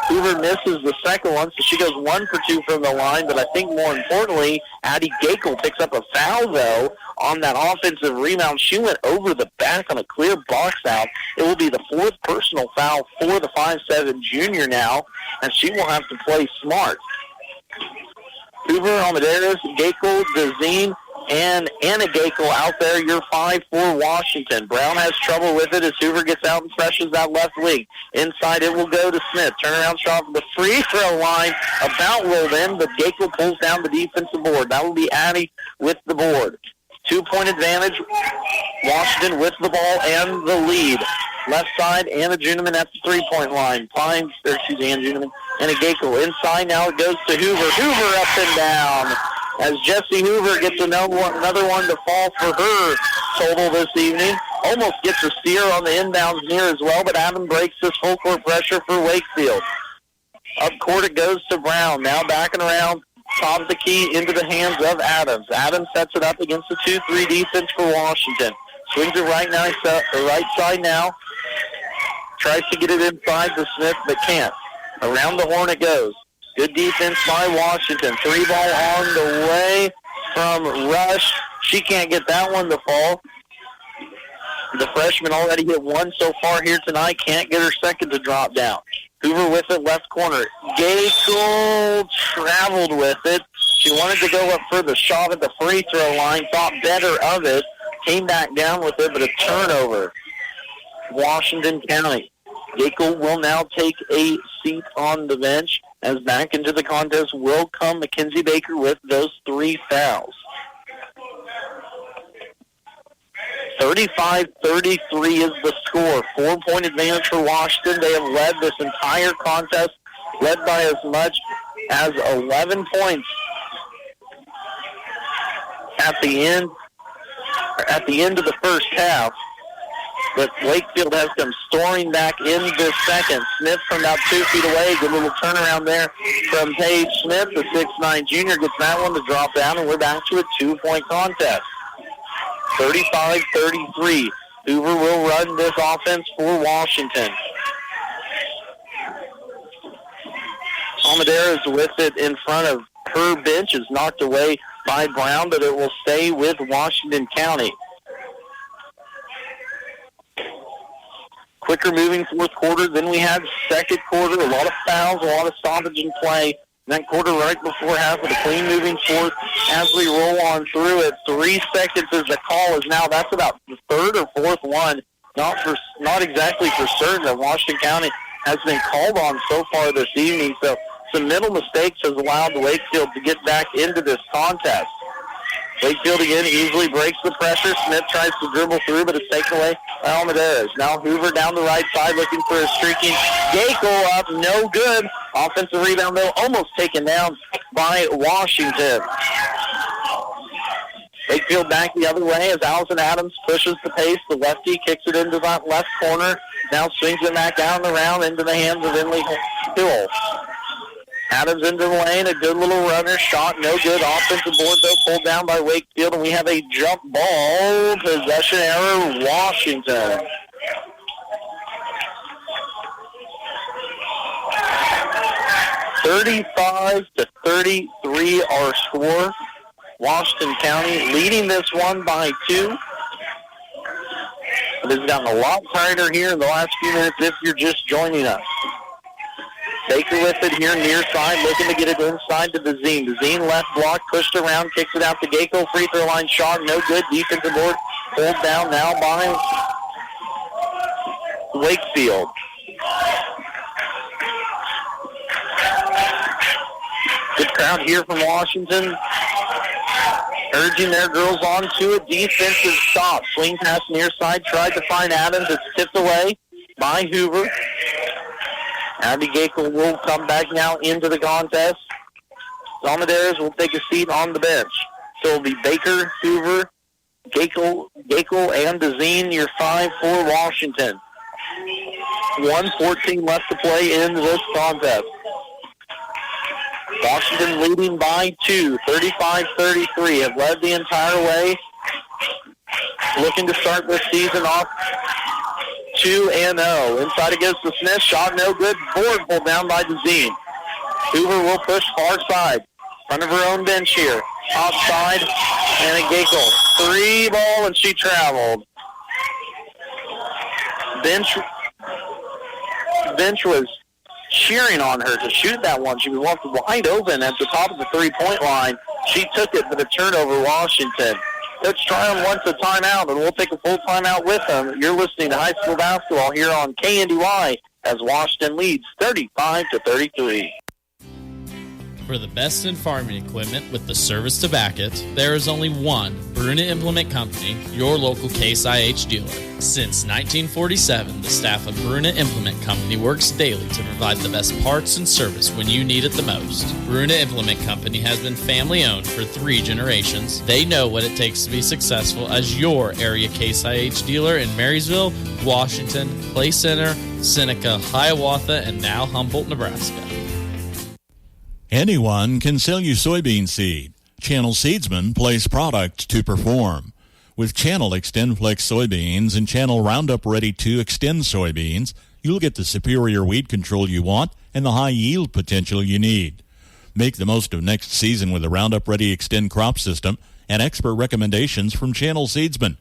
Hoover misses the second one, so she goes 1 for 2 from the line, but I think more importantly, Addie Gakel picks up a foul, though, on that offensive rebound. She went over the back on a clear box out. It will be the 4th personal foul for the 5'7" junior now, and she will have to play smart. Hoover, Almederes, Gakel, Dezine, and Anna Gakel out there. You're 5 for Washington. Brown has trouble with it as Hoover gets out and pressures that left wing. Inside it will go to Smith. Turnaround shot from the free throw line. About rolled in, but Gakel pulls down the defensive board. That will be Addie with the board. 2-point advantage. Washington with the ball and the lead. Left side, Anna Juneman at the 3-point line. Anna Juneman. Anna Gakel inside. Now it goes to Hoover. Hoover up and down, as Jesse Hoover gets another one to fall for her total this evening. Almost gets a steer on the inbounds near as well, but Adam breaks this full court pressure for Wakefield. Up court it goes to Brown. Now backing around, top of the key into the hands of Adams. Adams sets it up against the 2-3 defense for Washington. Swings it right side now. Tries to get it inside to Smith, but can't. Around the horn it goes. Good defense by Washington. 3 ball on the way from Rush. She can't get that one to fall. The freshman already hit 1 so far here tonight. Can't get her second to drop down. Hoover with it, left corner. Gakel traveled with it. She wanted to go up for the shot at the free throw line. Thought better of it. Came back down with it, but a turnover. Washington County. Gakel will now take a seat on the bench, as back into the contest will come Mackenzie Baker with those 3 fouls. 35-33 is the score. 4-point advantage for Washington. They have led this entire contest, led by as much as 11 points at the end of the first half. But Wakefield has come storming back in this second. Smith from about 2 feet away. Good little turnaround there from Paige Smith. The 6'9 junior gets that one to drop down, and we're back to a 2-point contest. 35-33. Hoover will run this offense for Washington. Almederes with it in front of her bench is knocked away by Brown, but it will stay with Washington County. Quicker moving fourth quarter than we had second quarter. A lot of fouls, a lot of stoppage in play. That quarter right before half with a clean moving fourth as we roll on through it. 3 seconds is the call. Is now that's about the 3rd or 4th one. Not exactly for certain that Washington County has been called on so far this evening. So some mental mistakes has allowed the Wakefield to get back into this contest. Wakefield again easily breaks the pressure. Smith tries to dribble through, but it's taken away by Almaderas. Now Hoover down the right side looking for a streaking Gakel up. No good. Offensive rebound, though, almost taken down by Washington. Wakefield back the other way as Allison Adams pushes the pace. The lefty kicks it into that left corner. Now swings it back down the round into the hands of Emily Hill. Adams into the lane, a good little runner, shot, no good. Offensive board, though, pulled down by Wakefield, and we have a jump ball. Possession error, Washington. (35-33) our score. Washington County leading this one by 2. It has gotten a lot tighter here in the last few minutes if you're just joining us. Baker with it here near side, looking to get it inside to Bazine. Bazine left block, pushed around, kicks it out to Gakel. Free throw line shot, no good. Defensive board pulled down now by Wakefield. Good crowd here from Washington, urging their girls on to a defensive stop. Swing pass near side, tried to find Adams. It's tipped away by Hoover. Abby Gakel will come back now into the contest. Almaderas will take a seat on the bench. So it'll be Baker, Hoover, Gakel, and Bazine, your 5 for Washington. 1:14 left to play in this contest. Washington leading by 2, 35-33, have led the entire way. Looking to start this season off 2-0. Inside it goes to Smith. Shot no good. Board pulled down by Bazine. Hoover will push far side. Front of her own bench here. Outside. And a Gakel. 3 ball, and she traveled. Bench was cheering on her to shoot that one. She was left wide open at the top of the three-point line. She took it, but a turnover, Washington. Coach Tryon wants a timeout, and we'll take a full timeout with them. You're listening to high school basketball here on KNDY as Washington leads 35-33. For the best in farming equipment with the service to back it, there is only one Bruna Implement Company, your local Case IH dealer. Since 1947, the staff of Bruna Implement Company works daily to provide the best parts and service when you need it the most. Bruna Implement Company has been family-owned for 3 generations. They know what it takes to be successful as your area Case IH dealer in Marysville, Washington, Clay Center, Seneca, Hiawatha, and now Humboldt, Nebraska. Anyone can sell you soybean seed. Channel Seedsmen place product to perform. With Channel XtendFlex soybeans and Channel Roundup Ready 2 Extend soybeans, you'll get the superior weed control you want and the high yield potential you need. Make the most of next season with the Roundup Ready Extend crop system and expert recommendations from Channel Seedsmen.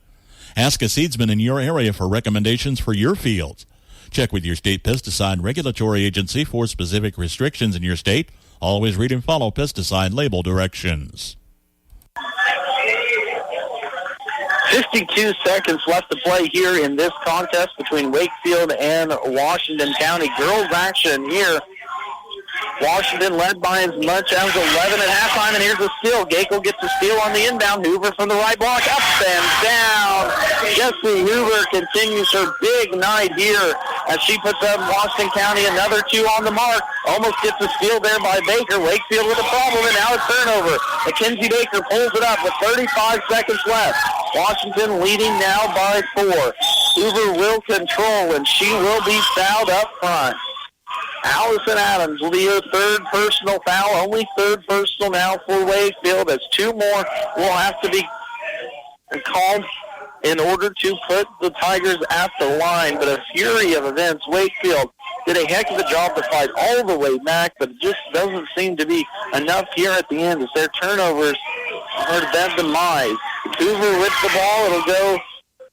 Ask a seedsman in your area for recommendations for your fields. Check with your state pesticide regulatory agency for specific restrictions in your state. Always read and follow pesticide label directions. 52 seconds left to play here in this contest between Wakefield and Washington County. Girls action here. Washington led by as much as 11 at halftime, and here's a steal. Gakel gets a steal on the inbound. Hoover from the right block, up and down. Jessie Hoover continues her big night here as she puts up Washington County another 2 on the mark. Almost gets a steal there by Baker. Wakefield with a problem, and now a turnover. Mackenzie Baker pulls it up with 35 seconds left. Washington leading now by 4. Hoover will control, and she will be fouled up front. Allison Adams will be her 3rd personal foul, only 3rd personal now for Wakefield, as 2 more will have to be called in order to put the Tigers at the line. But a fury of events. Wakefield did a heck of a job to fight all the way back, but it just doesn't seem to be enough here at the end as their turnovers are their demise. Hoover with the ball. It'll go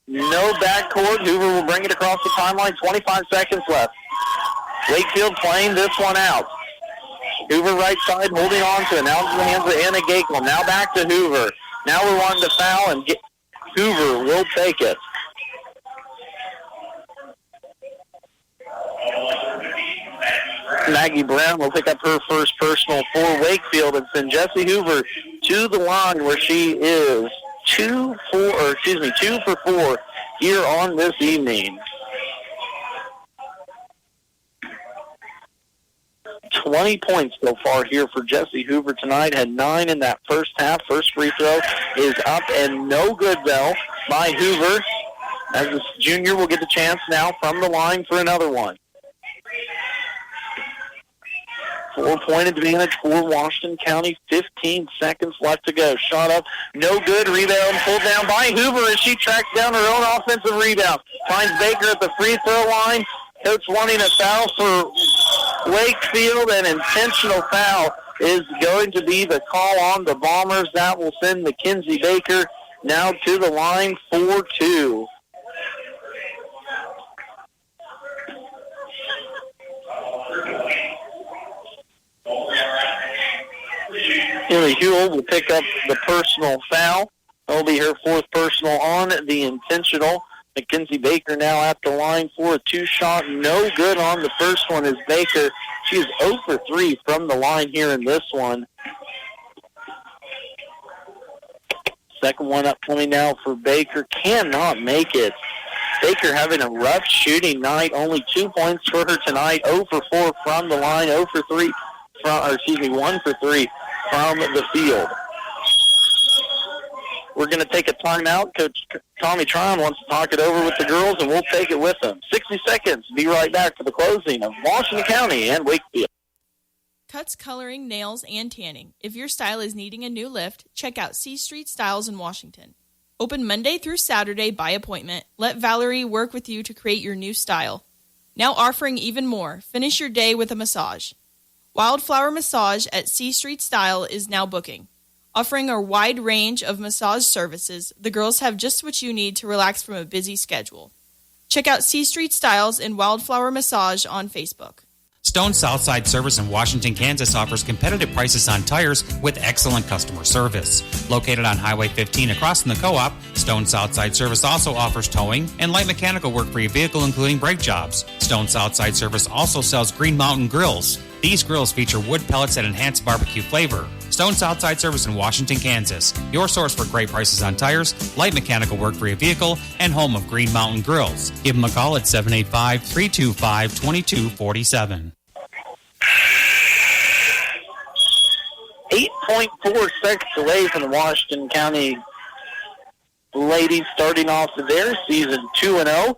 no backcourt. Hoover will bring it across the timeline. 25 seconds left. Wakefield playing this one out. Hoover right side holding on to it. Now into the hands of Anna Gakel. Now back to Hoover. Now we're wanting to foul, and Hoover will take it. Maggie Brown will pick up her first personal for Wakefield. It's been Jessie Hoover to the line where she is 2 for 4 here on this evening. 20 points so far here for Jessie Hoover tonight. Had 9 in that first half. First free throw is up and no good, though, by Hoover. As this junior will get the chance now from the line for another one. 4-point advantage for Washington County. 15 seconds left to go. Shot up, no good. Rebound pulled down by Hoover as she tracks down her own offensive rebound. Finds Baker at the free throw line. Coach wanting a foul for Wakefield. An intentional foul is going to be the call on the Bombers. That will send Mackenzie Baker now to the line for 2. Haley Huell will pick up the personal foul. That'll be her 4th personal on the intentional. Mackenzie Baker now at the line for a 2-shot. No good on the first one is Baker. She is 0 for 3 from the line here in this one. Second one up coming now for Baker. Cannot make it. Baker having a rough shooting night. Only 2 points for her tonight. 0 for 4 from the line. 1 for 3 from the field. We're going to take a timeout. Coach Tommy Tryon wants to talk it over with the girls, and we'll take it with them. 60 seconds. Be right back for the closing of Washington County and Wakefield. Cuts, coloring, nails, and tanning. If your style is needing a new lift, check out C Street Styles in Washington. Open Monday through Saturday by appointment. Let Valerie work with you to create your new style. Now offering even more. Finish your day with a massage. Wildflower Massage at C Street Style is now booking. Offering a wide range of massage services, the girls have just what you need to relax from a busy schedule. Check out C Street Styles and Wildflower Massage on Facebook. Stone Southside Service in Washington, Kansas offers competitive prices on tires with excellent customer service. Located on Highway 15 across from the co-op, Stone Southside Service also offers towing and light mechanical work for your vehicle, including brake jobs. Stone Southside Service also sells Green Mountain grills. These grills feature wood pellets that enhance barbecue flavor. Stone Southside Service in Washington, Kansas. Your source for great prices on tires, light mechanical work for your vehicle, and home of Green Mountain Grills. Give them a call at 785-325-2247. 8.4 seconds away from the Washington County ladies starting off their season 2-0.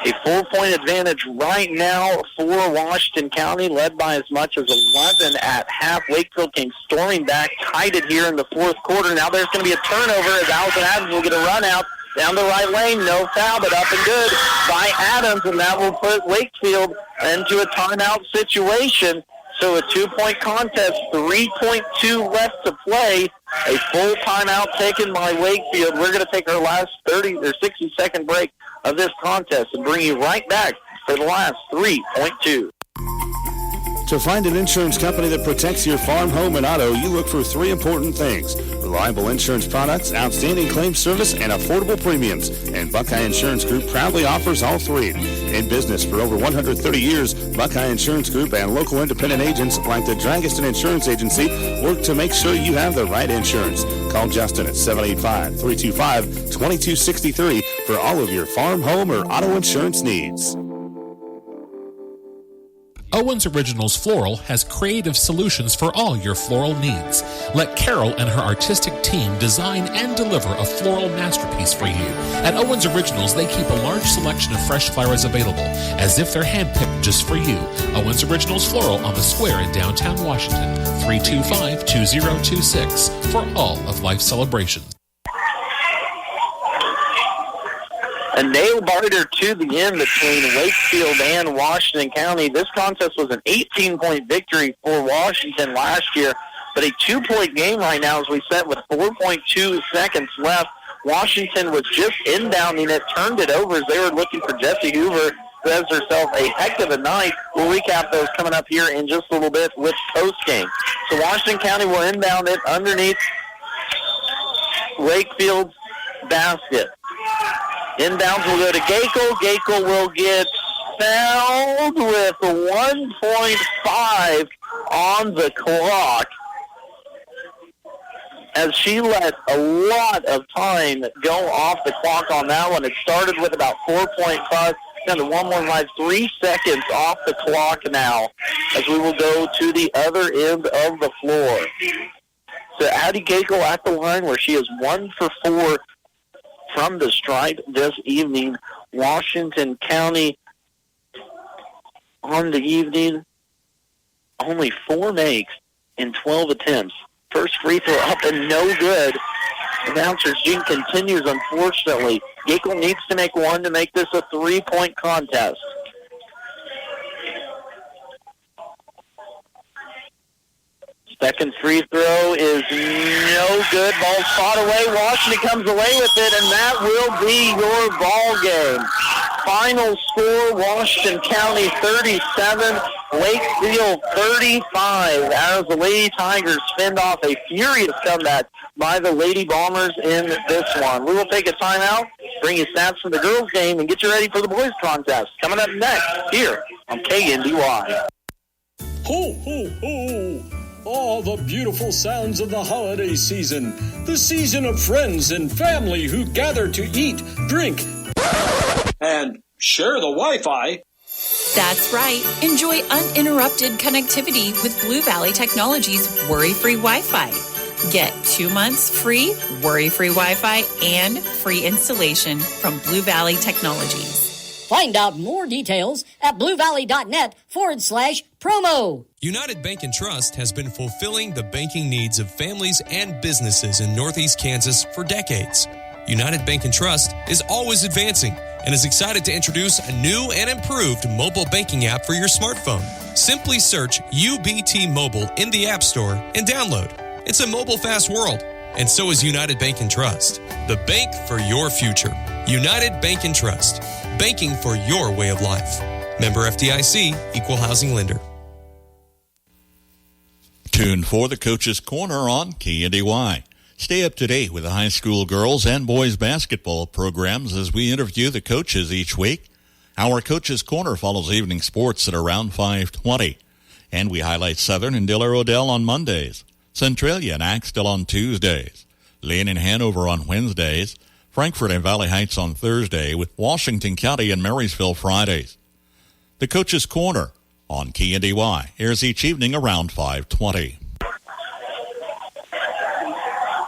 A 4-point advantage right now for Washington County, led by as much as 11 at half. Wakefield came storming back, tied it here in the fourth quarter. Now there's going to be a turnover as Allison Adams will get a run out down the right lane. No foul, but up and good by Adams, and that will put Wakefield into a timeout situation. So a 2-point contest, 3.2 left to play. A full timeout taken by Wakefield. We're going to take our last 60-second break of this contest and bring you right back for the last 3.2. To find an insurance company that protects your farm, home, and auto, you look for 3 important things: reliable insurance products, outstanding claim service, and affordable premiums. And Buckeye Insurance Group proudly offers all 3. In business for over 130 years, Buckeye Insurance Group and local independent agents like the Dragaston Insurance Agency work to make sure you have the right insurance. Call Justin at 785-325-2263 for all of your farm, home, or auto insurance needs. Owens Originals Floral has creative solutions for all your floral needs. Let Carol and her artistic team design and deliver a floral masterpiece for you. At Owens Originals, they keep a large selection of fresh flowers available, as if they're handpicked just for you. Owens Originals Floral on the Square in downtown Washington, 325-2026 for all of life's celebrations. A nail-biter to the end between Wakefield and Washington County. This contest was an 18-point victory for Washington last year, but a 2-point game right now as we set with 4.2 seconds left. Washington was just inbounding it, turned it over as they were looking for Jessie Hoover, who has herself a heck of a night. We'll recap those coming up here in just a little bit with post-game. So Washington County will inbound it underneath Wakefield's basket. Inbounds will go to Gakel. Gakel will get fouled with 1.5 on the clock. as she let a lot of time go off the clock on that one. It started with about 4.5, down to 1.5, 3 seconds off the clock now, as we will go to the other end of the floor. So Addie Gakel at the line, where she is 1 for 4 from the stripe this evening. Washington County on the evening, only 4 makes in 12 attempts. First free throw up and no good. Announcer Jean continues, unfortunately. Gakel needs to make 1 to make this a 3-point contest. Second free throw is no good. Ball fought away. Washington comes away with it, and that will be your ball game. Final score, Washington County 37, Wakefield 35, as the Lady Tigers fend off a furious comeback by the Lady Bombers in this one. We will take a timeout, bring you stats from the girls' game, and get you ready for the boys' contest. Coming up next here on KNDY. Ho, ho, ho! All the beautiful sounds of the holiday season. The season of friends and family who gather to eat, drink, and share the Wi-Fi. That's right. Enjoy uninterrupted connectivity with Blue Valley Technologies worry-free Wi-Fi. Get 2 months free worry-free Wi-Fi and free installation from Blue Valley Technologies. Find out more details at bluevalley.net/promo. United Bank and Trust has been fulfilling the banking needs of families and businesses in Northeast Kansas for decades. United Bank and Trust is always advancing and is excited to introduce a new and improved mobile banking app for your smartphone. Simply search UBT Mobile in the App Store and download. It's a mobile-fast world, and so is United Bank and Trust, the bank for your future. United Bank and Trust, banking for your way of life. Member FDIC, Equal Housing Lender. Tuned for the Coach's Corner on KNDY. Stay up to date with the high school girls and boys basketball programs as we interview the coaches each week. Our Coach's Corner follows evening sports at around 5:20. And we highlight Southern and Diller Odell on Mondays, Centralia and Axtell on Tuesdays, Lynn and Hanover on Wednesdays, Frankfort and Valley Heights on Thursday, with Washington County and Marysville Fridays. The Coach's Corner on KNDY airs each evening around 5:20.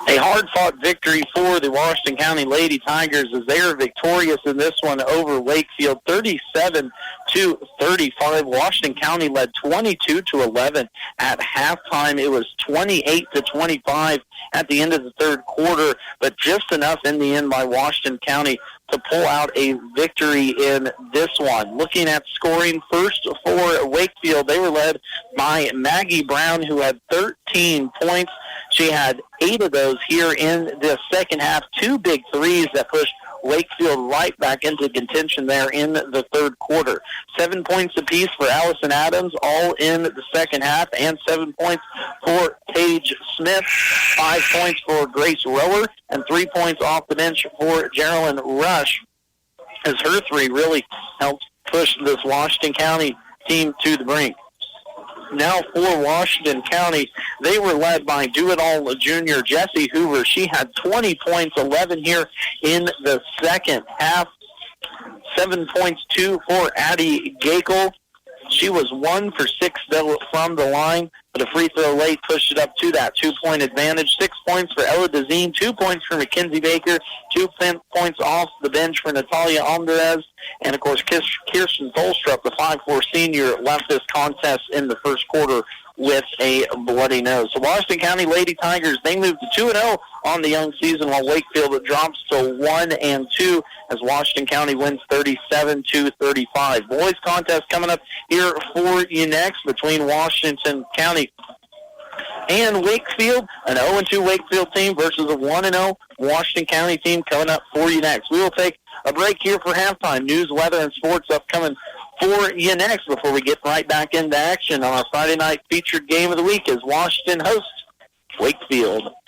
A hard-fought victory for the Washington County Lady Tigers as they are victorious in this one over Wakefield, 37-35. Washington County led 22-11 at halftime. It was 28-25 at the end of the third quarter, but just enough in the end by Washington County to pull out a victory in this one. Looking at scoring, first for Wakefield, they were led by Maggie Brown, who had 13 points. She had 8 of those here in the second half. 2 big threes that pushed Wakefield right back into contention there in the third quarter. 7 points apiece for Allison Adams, all in the second half, and 7 points for Paige Smith, 5 points for Grace Rower, and 3 points off the bench for Geraldine Rush, as her 3 really helped push this Washington County team to the brink. Now for Washington County, they were led by do-it-all junior Jessie Hoover. She had 20 points, 11 here in the second half. 7 points, 2 for Addie Gakel. She was 1 for 6 from the line, but a free throw late pushed it up to that 2-point advantage. 6 points for Ella Dezine, 2 points for Mackenzie Baker, 2 points off the bench for Natalia Alvarez, and of course Kirsten Tholstrup, the 5'4 senior, left this contest in the first quarter with a bloody nose. So Washington County Lady Tigers, they moved to 2-0 on the young season, while Wakefield drops to 1-2 as Washington County wins 37-35. Boys contest coming up here for you next between Washington County and Wakefield. An 0-2 Wakefield team versus a 1-0 Washington County team coming up for you next. We will take a break here for halftime. News, weather, and sports upcoming for you next before we get right back into action on our Friday night featured game of the week as Washington hosts Wakefield.